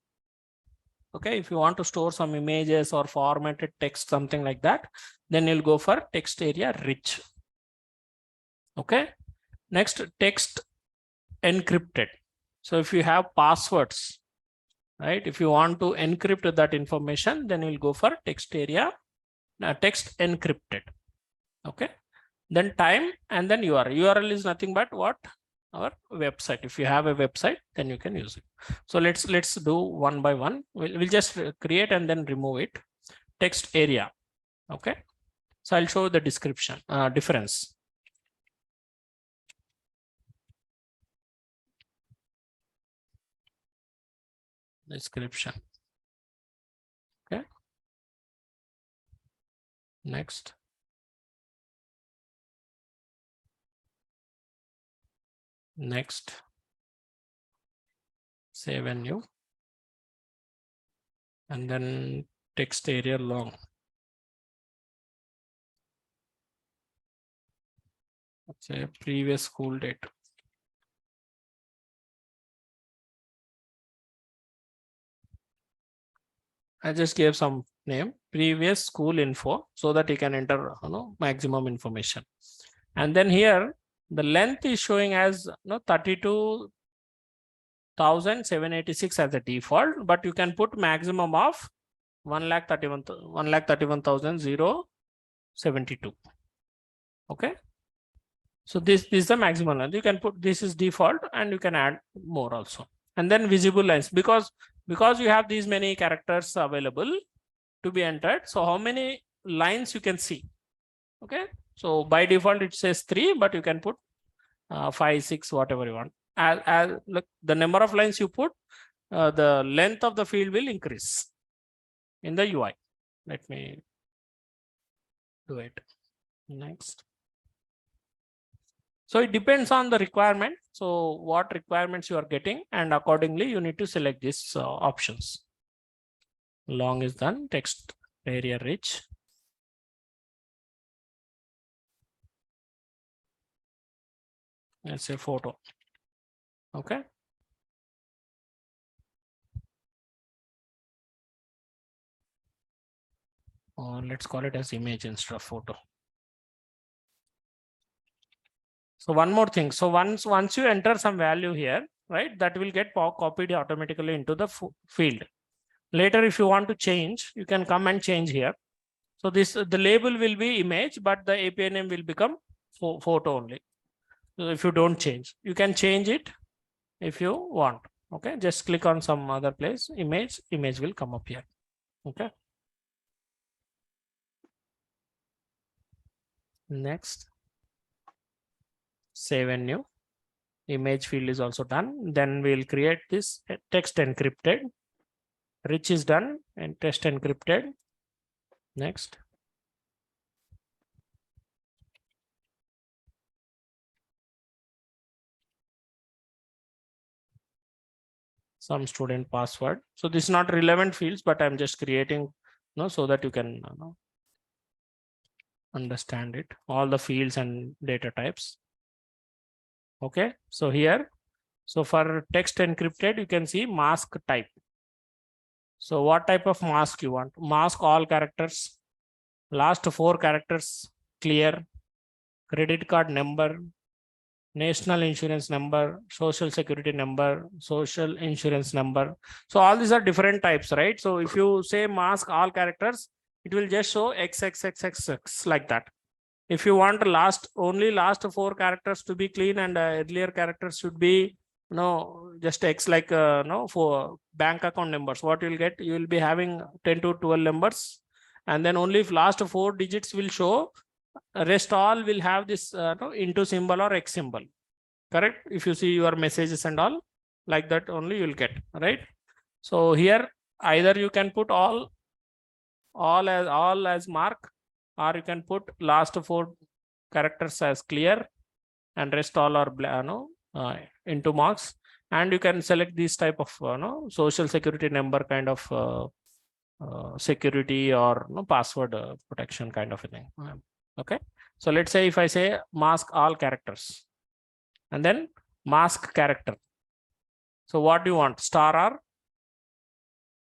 Okay, if you want to store some images or formatted text, something like that, then you'll go for text area rich. Okay. Next, text encrypted. So if you have passwords, right? If you want to encrypt that information, then you'll go for text area, text encrypted. Okay. Then time and then URL. URL is nothing but what? Our website. If you have a website, then you can use it. So let's do one by one. We'll just create and then remove it. Text area. Okay. So I'll show the description difference. Description. Okay. Next. Next. Save and new. And then text area long. Let's say previous school date. I just gave some name, previous school info, so that you can enter maximum information. And then here the length is showing as 32,786 as a default, but you can put maximum of 1,31,072. Okay. So this is the maximum length. You can put, this is default, and you can add more also. And then visible lines, because you have these many characters available to be entered. So how many lines you can see? Okay. So by default it says 3, but you can put 5, 6, whatever you want. As look, the number of lines you put, the length of the field will increase in the UI. Let me do it. Next. So it depends on the requirement. So what requirements you are getting, and accordingly you need to select these options. Long is done. Text area rich. Let's say photo. Okay. Or let's call it as image instead of photo. So one more thing. So once you enter some value here, right, that will get copied automatically into the field. Later, if you want to change, you can come and change here. So the label will be image, but the API name will become photo only. So if you don't change, you can change it if you want. Okay, just click on some other place, image will come up here. Okay. Next. Save and new. Image field is also done. Then we'll create this text encrypted. Rich is done and text encrypted. Next. Some student password. So this is not relevant fields, but I'm just creating so that you can understand it. All the fields and data types. Okay, so here, so for text encrypted, you can see mask type. So what type of mask you want? Mask all characters, last 4 characters clear, credit card number, national insurance number, social security number, social insurance number. So all these are different types, right? So if you say mask all characters, it will just show XXXXX like that. If you want only last 4 characters to be clean and earlier characters should be just X, like for bank account numbers, what you'll get, you will be having 10 to 12 numbers, and then only if last 4 digits will show, rest all will have this into symbol or X symbol. Correct? If you see your messages and all like that, only you'll get, right? So here either you can put all as mark, or you can put last 4 characters as clear and rest all are into marks. And you can select this type of social security number kind of security or password protection kind of a thing. Okay, so let's say if I say mask all characters and then mask character. So what do you want, star or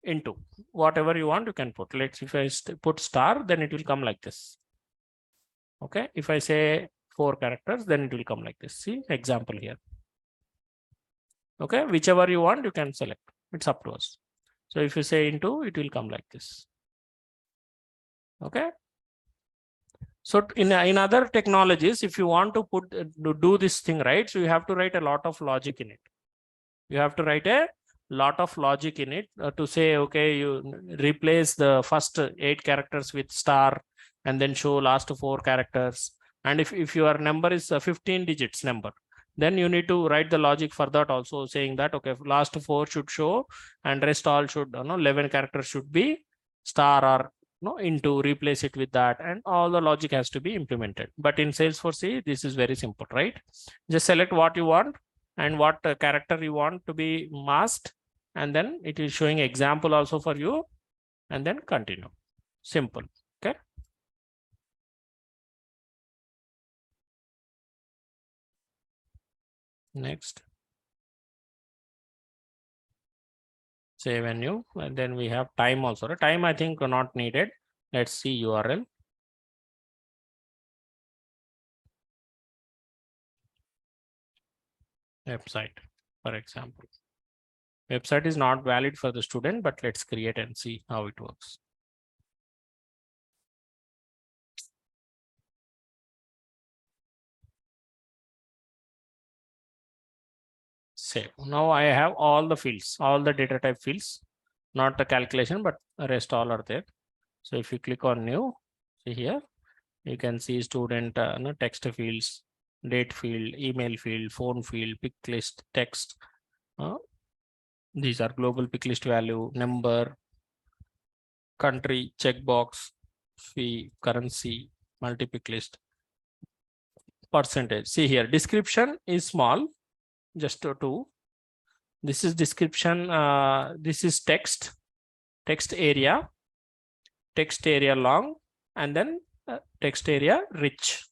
into? Whatever you want you can put. Let's if I put star, then it will come like this. Okay, if I say 4 characters, then it will come like this. See example here. Okay, whichever you want you can select, it's up to us. So if you say into, it will come like this. Okay, so in other technologies, if you want to put do this thing right, so you have to write a lot of logic in it. You have to write a lot of logic in it to say, okay, you replace the first 8 characters with star and then show last 4 characters. And if your number is a 15 digits number, then you need to write the logic for that also, saying that okay, last 4 should show and rest all should 11 characters should be star or into, replace it with that, and all the logic has to be implemented. But in Salesforce, this is very simple, right? Just select what you want and what character you want to be masked, and then it is showing example also for you, and then continue. Simple. Okay. Next. Save and new, and then we have time also. Time I think not needed. Let's see URL. Website, for example. Website is not valid for the student, but let's create and see how it works. Save. Now I have all the fields, all the data type fields, not the calculation, but the rest all are there. So if you click on new, see here, you can see student text fields, date field, email field, phone field, pick list, text. These are global pick list value, number, country, checkbox, fee, currency, multi-pick list, percentage. See here, description is small, just 2. This is description. This is text area long, and then text area rich.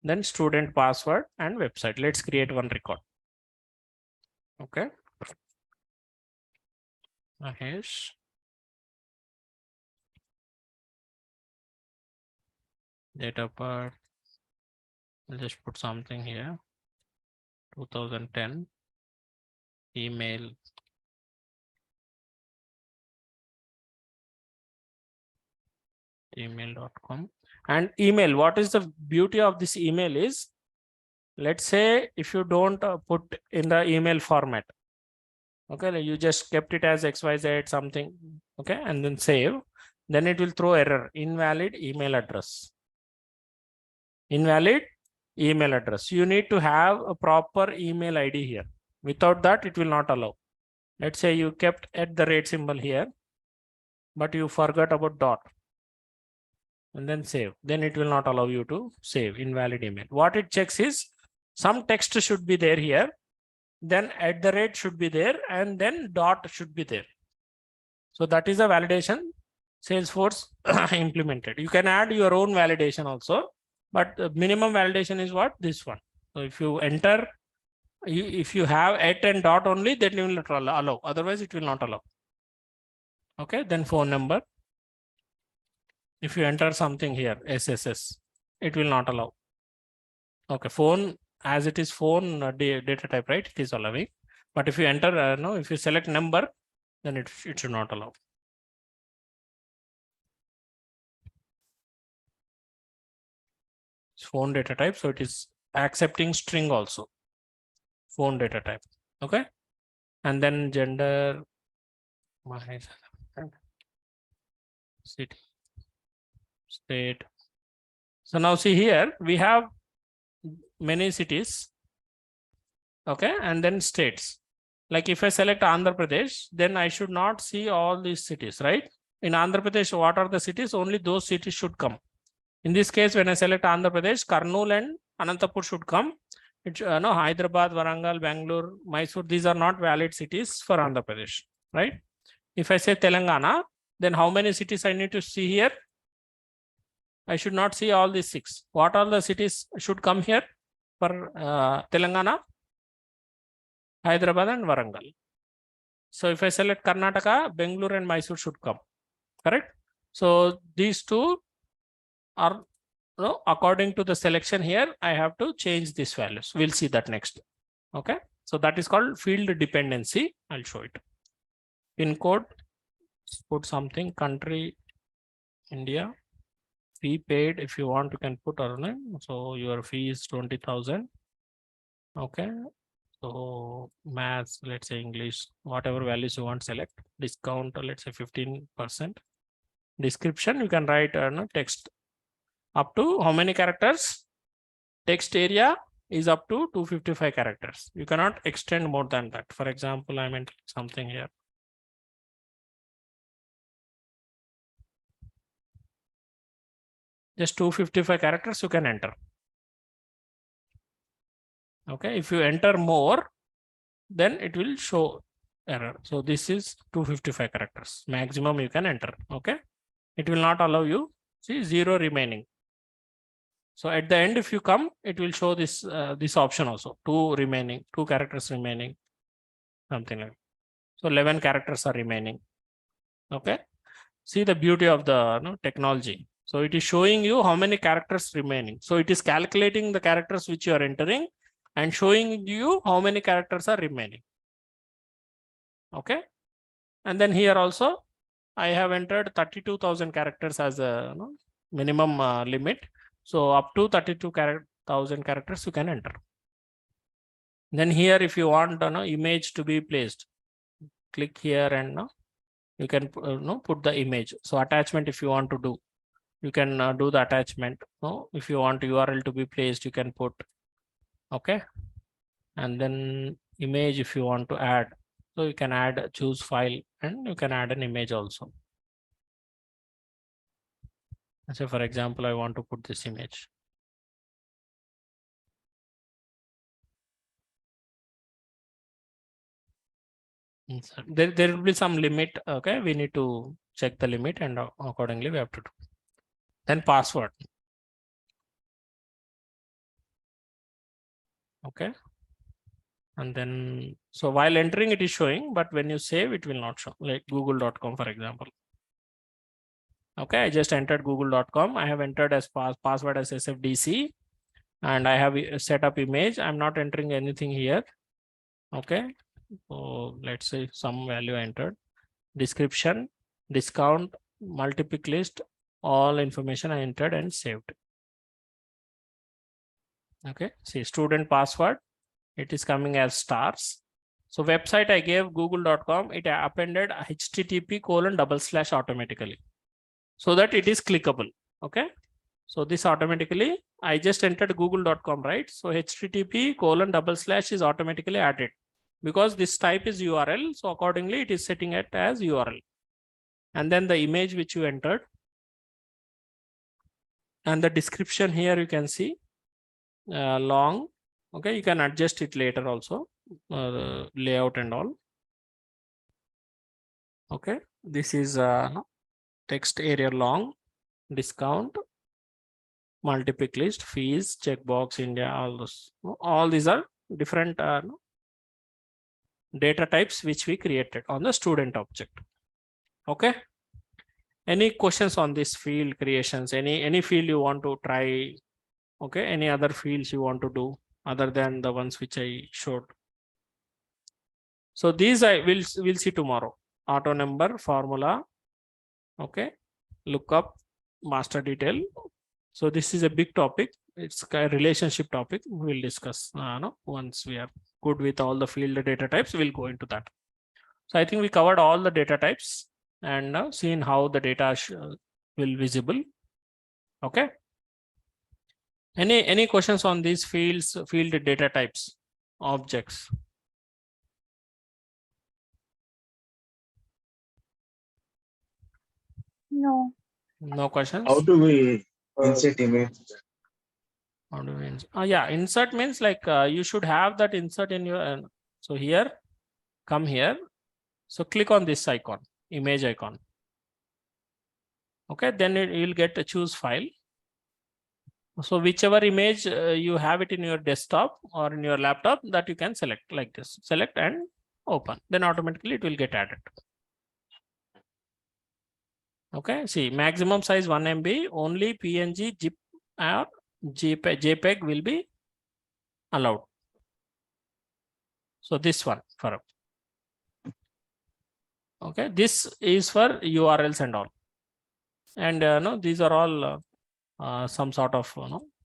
Then student password and website. Let's create one record. Okay. Mahesh. Date of birth. I'll just put something here. 2010. Email. Email.com. And email, what is the beauty of this email is, let's say if you don't put in the email format, okay, you just kept it as XYZ something, okay, and then save, then it will throw error, invalid email address. Invalid email address. You need to have a proper email ID here. Without that, it will not allow. Let's say you kept @ symbol here, but you forgot about dot. And then save, then it will not allow you to save invalid email. What it checks is some text should be there here, then @ should be there, and then dot should be there. So that is a validation Salesforce implemented. You can add your own validation also, but the minimum validation is what? This one. So if you enter, if you have @ and dot only, then you will allow, otherwise it will not allow. Okay, then phone number. If you enter something here, SSS, it will not allow. Okay, phone, as it is phone data type, right? It is allowing. But if you enter, no, if you select number, then it should not allow. It's phone data type, so it is accepting string also. Phone data type. Okay, and then gender, city, state. So now see here, we have many cities, okay, and then states. Like if I select Andhra Pradesh, then I should not see all these cities, right? In Andhra Pradesh, what are the cities? Only those cities should come. In this case, when I select Andhra Pradesh, Kurnool and Anantapur should come. No, Hyderabad, Warangal, Bangalore, Mysore, these are not valid cities for Andhra Pradesh, right? If I say Telangana, then how many cities I need to see here? I should not see all these 6. What all the cities should come here for Telangana? Hyderabad and Warangal. So if I select Karnataka, Bangalore and Mysore should come, correct? So these 2 are, according to the selection here, I have to change these values. We'll see that next. Okay. So that is called field dependency. I'll show it. Pin code, put something, country, India. Fee paid, if you want, you can put our name. So your fee is 20,000. Okay. So maths, let's say English, whatever values you want, select. Discount, let's say 15%. Description, you can write text up to how many characters? Text area is up to 255 characters. You cannot extend more than that. For example, I meant something here. Just 255 characters you can enter. Okay, if you enter more, then it will show error. So this is 255 characters maximum you can enter. Okay, it will not allow you. See, 0 remaining. So at the end, if you come, it will show this this option also, 2 characters remaining, something like that. So 11 characters are remaining. Okay, see the beauty of the technology. So it is showing you how many characters remaining. So it is calculating the characters which you are entering and showing you how many characters are remaining. Okay, and then here also I have entered 32,000 characters as a minimum limit. So up to 32,000 characters you can enter. Then here, if you want image to be placed, click here and you can put the image. So attachment, if you want to do, you can do the attachment. If you want URL to be placed, you can put. Okay, and then image, if you want to add, so you can add, choose file, and you can add an image also. So for example, I want to put this image. There will be some limit. Okay, we need to check the limit and accordingly we have to do. Then password. Okay, and then so while entering it is showing, but when you save it will not show, like google.com for example. Okay, I just entered google.com. I have entered as password as SFDC and I have set up image. I'm not entering anything here. Okay, so let's say some value entered. Description, discount, multi-pick list, all information I entered and saved. Okay, see student password, it is coming as stars. So website I gave google.com, it appended http:// automatically so that it is clickable. Okay, so this automatically I just entered google.com, right? So http:// is automatically added because this type is URL. So accordingly it is setting it as URL. And then the image which you entered and the description here you can see long. Okay, you can adjust it later also, layout and all. Okay, this is text area long, discount, multi-pick list, fees, checkbox, India, all those. All these are different data types which we created on the student object. Okay, any questions on this field creations? Any field you want to try? Okay, any other fields you want to do other than the ones which I showed? So these I will see tomorrow. Auto number, formula. Okay, lookup, master detail. So this is a big topic. It's a relationship topic. We'll discuss once we are good with all the field data types, we'll go into that. So I think we covered all the data types and seen how the data will visible. Okay. Any questions on these fields, field data types, objects? No. No questions? How do we insert image? How do we yeah, insert means like you should have that insert in your so here, come here. So click on this icon, image icon. Okay, then you'll get a choose file. So whichever image you have it in your desktop or in your laptop, that you can select like this, select and open, then automatically it will get added. Okay, see, maximum size 1 MB, only PNG, zip or JPEG will be allowed. So this one for, okay, this is for URLs and all. And no, these are all some sort of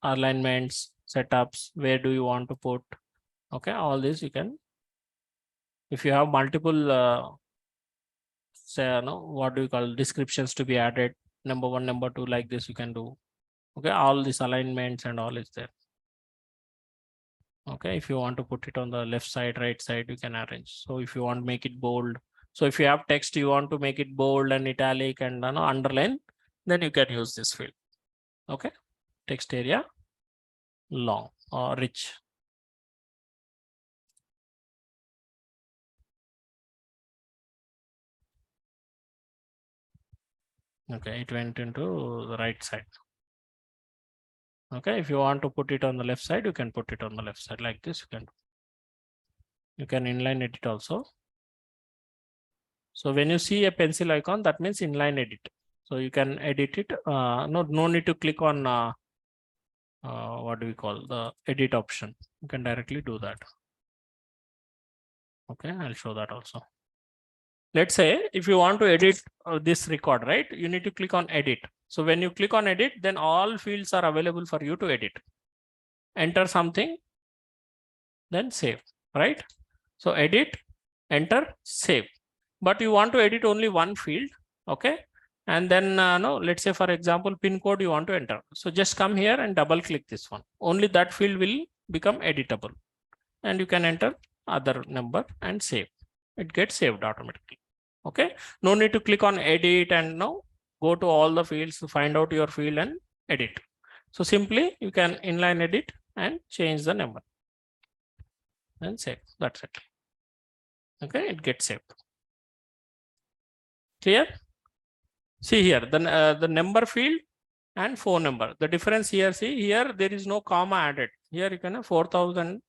alignments, setups, where do you want to put, okay, all this you can, if you have multiple say what do you call descriptions to be added, number 1, number 2, like this you can do. Okay, all these alignments and all is there. Okay, if you want to put it on the left side, right side, you can arrange. So if you want to make it bold, so if you have text, you want to make it bold and italic and underline, then you can use this field. Okay, text area long or rich. Okay, it went into the right side. Okay, if you want to put it on the left side, you can put it on the left side like this. You can inline edit also. So when you see a pencil icon, that means inline edit. So you can edit it. No need to click on what do we call the edit option. You can directly do that. Okay, I'll show that also. Let's say if you want to edit this record, right? You need to click on edit. So when you click on edit, then all fields are available for you to edit. Enter something, then save, right? So edit, enter, save. But you want to edit only one field, okay? And then no, let's say for example, pin code you want to enter. So just come here and double click this one. Only that field will become editable. And you can enter other number and save. It gets saved automatically. Okay, no need to click on edit and now go to all the fields to find out your field and edit. So simply you can inline edit and change the number and save. That's it. Okay, it gets saved. Clear? See here the number field and phone number. The difference here, see here there is no comma added. Here you can have 4000.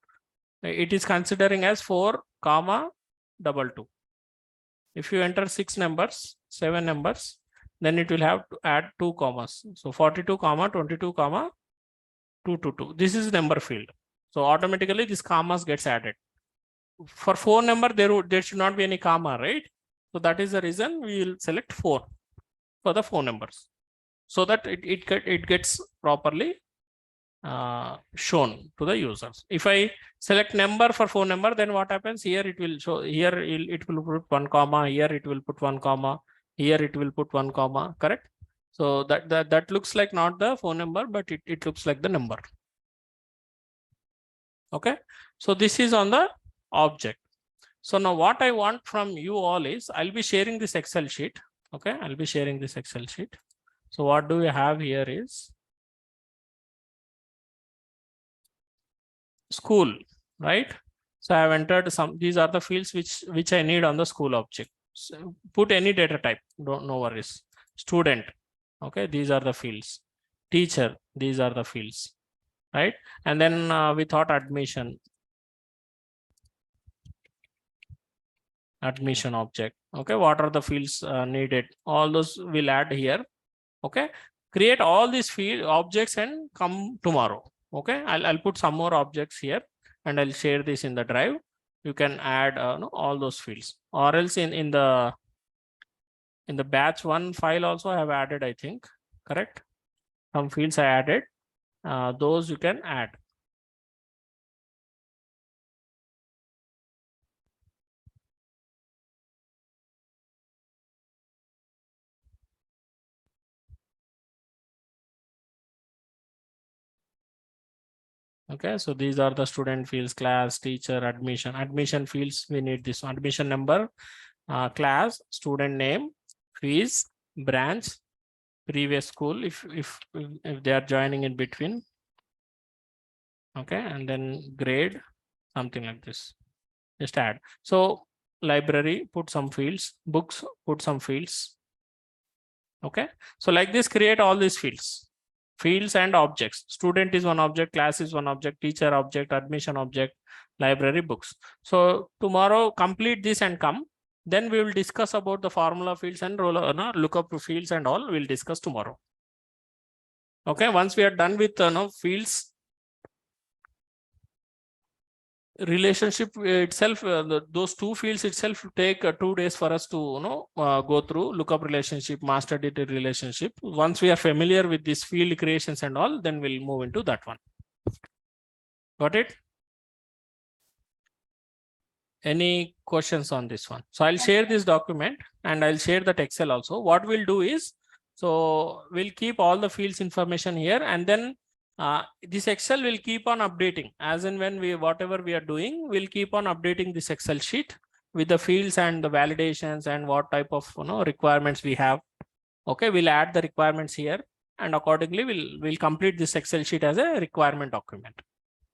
It is considering as 4,22. If you enter 6 numbers, 7 numbers, then it will have to add 2 commas. So 42, 22, 222. This is number field. So automatically this commas gets added. For phone number, there should not be any comma, right? So that is the reason we will select 4 for the phone numbers, so that it gets properly shown to the users. If I select number for phone number, then what happens here? It will show here, it will put 1 comma, here it will put 1 comma, here it will put 1 comma, correct? So that looks like not the phone number, but it looks like the number. Okay, so this is on the object. So now what I want from you all is, I'll be sharing this Excel sheet. Okay, I'll be sharing this Excel sheet. So what do we have here is school, right? So I have entered these are the fields which I need on the school object. So put any data type, no worries. Student, okay, these are the fields. Teacher, these are the fields, right? And then we thought admission object. Okay, what are the fields needed? All those will add here. Okay, create all these field objects and come tomorrow. Okay, I'll put some more objects here and I'll share this in the drive. You can add all those fields, or else in the batch 1 file also I have added, I think, correct? Some fields I added, those you can add. Okay, so these are the student fields: class, teacher, admission fields. We need this admission number, class, student name, fees, branch, previous school if they are joining in between. Okay, and then grade, something like this. Just add. So library, put some fields, books, put some fields. Okay, so like this, create all these fields and objects. Student is one object, class is one object, teacher object, admission object, library, books. So tomorrow complete this and come. Then we will discuss about the formula fields and lookup fields and all. We'll discuss tomorrow. Okay, once we are done with fields, relationship itself, those two fields itself take 2 days for us to go through lookup relationship, master data relationship. Once we are familiar with this field creations and all, then we'll move into that one. Got it? Any questions on this one? So I'll share this document and I'll share that Excel also. What we'll do is, so we'll keep all the fields information here, and then this Excel will keep on updating as and when whatever we are doing, we'll keep on updating this Excel sheet with the fields and the validations and what type of requirements we have. Okay, we'll add the requirements here, and accordingly we'll complete this Excel sheet as a requirement document.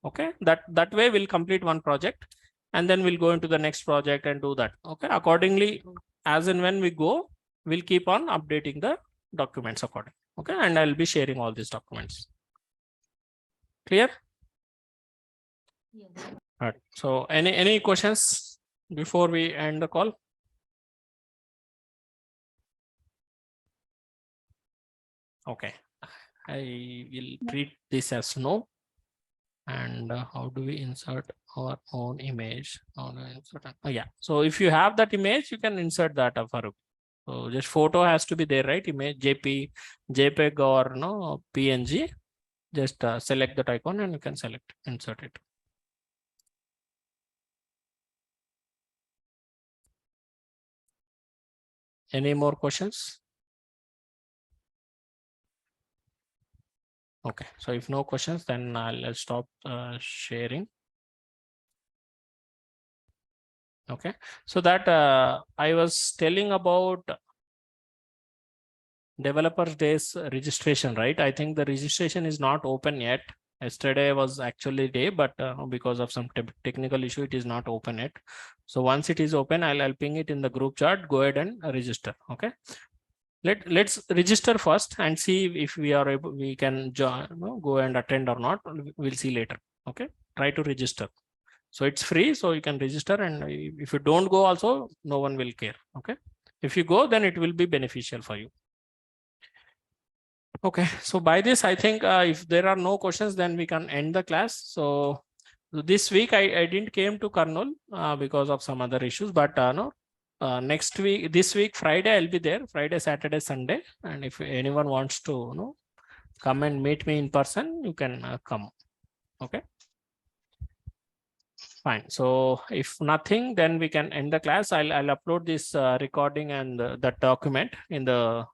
Okay, that way we'll complete one project, and then we'll go into the next project and do that. Okay, accordingly, as and when we go, we'll keep on updating the documents accordingly. Okay, and I'll be sharing all these documents. Clear? Yes. All right. So any questions before we end the call? Okay, I will treat this as no. And how do we insert our own image? Yeah, so if you have that image, you can insert that, Farooq. So just photo has to be there, right? Image, JPEG or PNG. Just select that icon and you can insert it. Any more questions? Okay, so if no questions, then I'll stop sharing. Okay, so that I was telling about Developers Days registration, right? I think the registration is not open yet. Yesterday was actually day, but because of some technical issue, it is not open yet. So once it is open, I'll ping it in the group chat. Go ahead and register. Okay. Let's register first and see if we are able, we can join, go and attend or not. We'll see later. Okay. Try to register. So it's free, so you can register, and if you don't go also, no one will care. Okay. If you go, then it will be beneficial for you. Okay, so by this, I think if there are no questions, then we can end the class. So this week I didn't came to Kurnool because of some other issues, but next week, this week, Friday, I'll be there, Friday, Saturday, Sunday. And if anyone wants to come and meet me in person, you can come. Okay. Fine. So if nothing, then we can end the class. I'll upload this recording and that document in the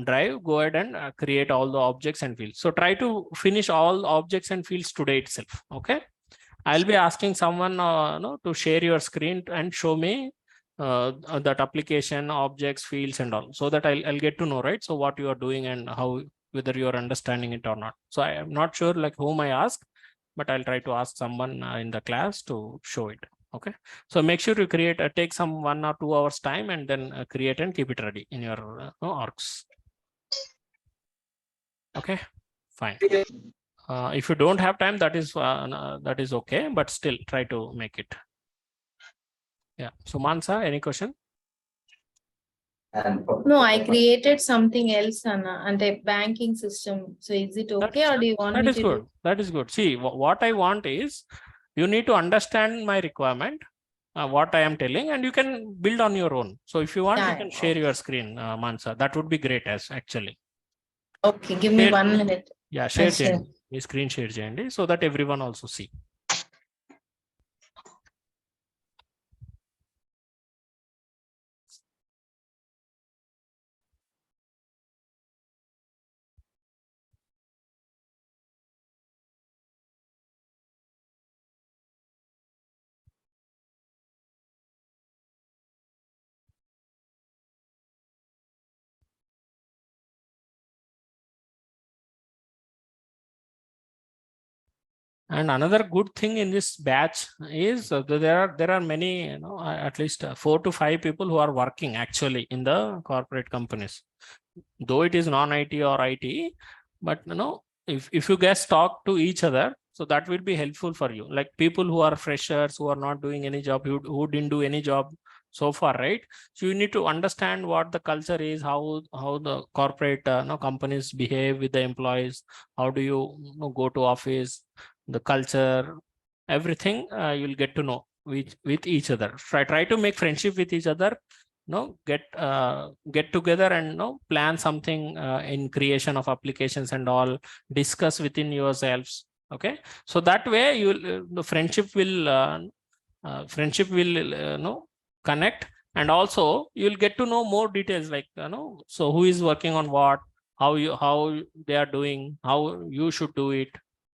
Drive. Go ahead and create all the objects and fields. So try to finish all objects and fields today itself. Okay. I'll be asking someone to share your screen and show me that application, objects, fields, and all, so that I'll get to know, right? So what you are doing and how, whether you're understanding it or not. So I am not sure like whom I ask, but I'll try to ask someone in the class to show it. Okay. So make sure you create, take some 1 or 2 hours time, and then create and keep it ready in your orgs. Okay, fine. If you don't have time, that is okay, but still try to make it. Yeah. So Mansa, any question? No, I created something else, Anna, and a banking system. So is it okay, or do you want That me is to good. That is good. See, what I want is you need to understand my requirement, what I am telling, and you can build on your own. So if you want, Yeah, you can share your screen, Mansa. That would be great as actually. Okay, give me 1 minute. Yeah, share share. screen share so that everyone also see. And another good thing in this batch is there are many, at least 4 to 5 people who are working actually in the corporate companies, though it is non-IT or IT, but if you guys talk to each other, so that will be helpful for you. Like people who are freshers, who are not doing any job, who didn't do any job so far, right? So you need to understand what the culture is, how the corporate companies behave with the employees, how do you go to office, the culture, everything you'll get to know with each other. Try to make friendship with each other, get together and plan something in creation of applications and all, discuss within yourselves. Okay, so that way the friendship will connect, and also you'll get to know more details, like so who is working on what, how they are doing, how you should do it.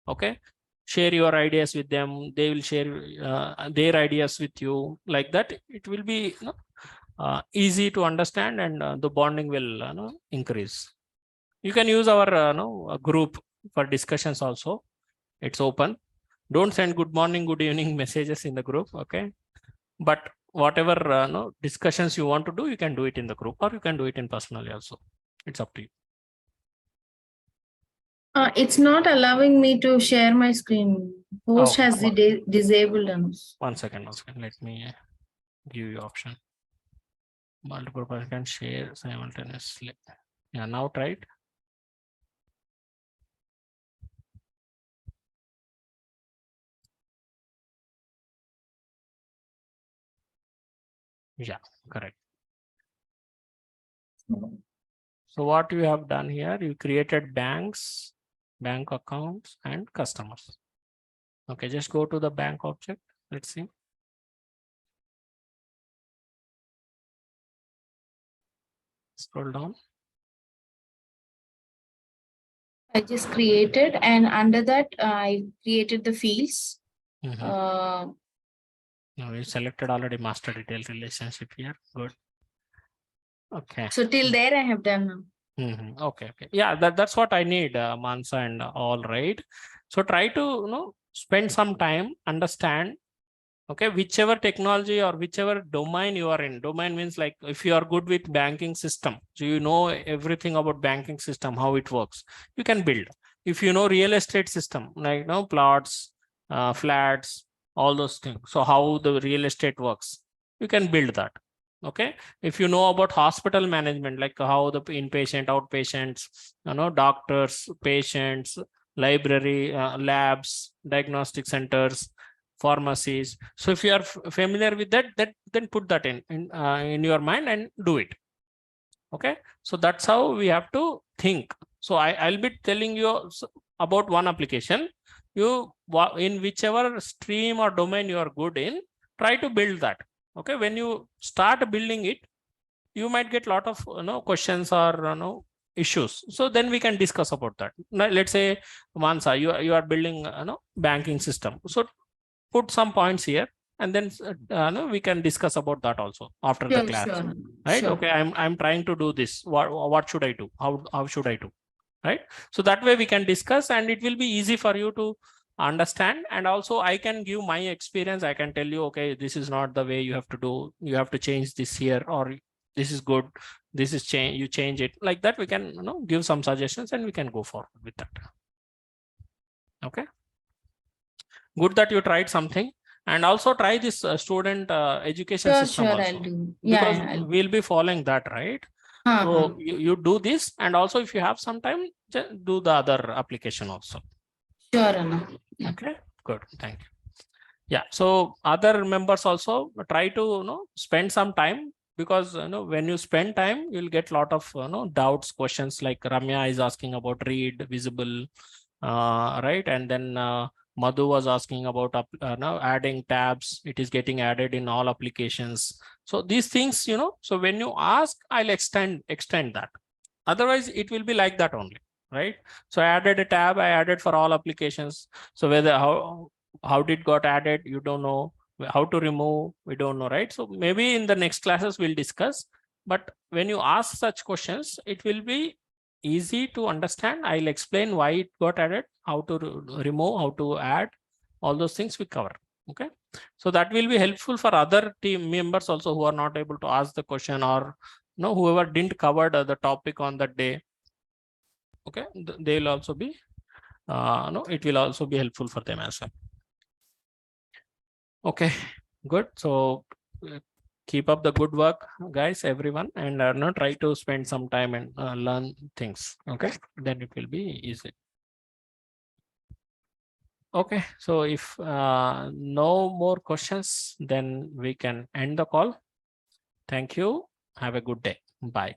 Okay, share your ideas with them, they will share their ideas with you. Like that it will be easy to understand, and the bonding will increase. You can use our a group for discussions also. It's open. Don't send good morning, good evening messages in the group. Okay, but whatever discussions you want to do, you can do it in the group, or you can do it in personally also. It's up to you. It's not allowing me to share my screen. Host has disabled them. One second. Let me give you option. Multiple person can share simultaneously. Yeah, now try it. Yeah, correct. So what you have done here, you created banks, bank accounts, and customers. Okay, just go to the bank object. Let's see. Scroll down. I just created, and under that I created the fields. Now we selected already master detail relationship here. Good. Okay. So till there I have done now. Okay. Yeah, that's what I need, Mansa and all, right? So try to spend some time, understand. Okay, whichever technology or whichever domain you are in. Domain means like if you are good with banking system, so you know everything about banking system, how it works, you can build. If you know real estate system, like plots, flats, all those things, so how the real estate works, you can build that. Okay, if you know about hospital management, like how the inpatient, outpatients, doctors, patients, library, labs, diagnostic centers, pharmacies. So if you are familiar with that, then put that in your mind and do it. Okay, so that's how we have to think. So I'll be telling you about one application. You in whichever stream or domain you are good in, try to build that. Okay, when you start building it, you might get a lot of questions or issues. So then we can discuss about that. Now, let's say Mansa, you are building banking system. So put some points here, and then we can discuss about that also after the class. Sure. Right? Sure. Okay, I'm trying to do this. What should I do? How should I do? Right? So that way we can discuss, and it will be easy for you to understand. And also I can give my experience. I can tell you, okay, this is not the way you have to do. You have to change this here, or this is good. This is change. You change it like that. We can give some suggestions, and we can go forward with that. Okay. Good that you tried something, and also try this student education system. Sure, also. I'll do. Because we'll be following that, right? So you do this, and also if you have some time, just do the other application also. Sure, Anna. Yeah. Okay, good, thank you. Yeah, so other members also try to spend some time, because when you spend time, you'll get a lot of doubts, questions, like Ramya is asking about read visible, right? And then Madhu was asking about now adding tabs. It is getting added in all applications. So these things, so when you ask, I'll extend that. Otherwise, it will be like that only, right? So I added a tab, I added for all applications. So whether how did got added, you don't know. How to remove, we don't know, right? So maybe in the next classes we'll discuss. But when you ask such questions, it will be easy to understand. I'll explain why it got added, how to remove, how to add, all those things we cover. Okay, so that will be helpful for other team members also who are not able to ask the question, or whoever didn't cover the topic on that day. Okay, they will also be it will also be helpful for them as well. Okay, good. So keep up the good work, guys, everyone, and try to spend some time and learn things. Okay, then it will be easy. Okay, so if no more questions, then we can end the call. Thank you. Have a good day. Bye.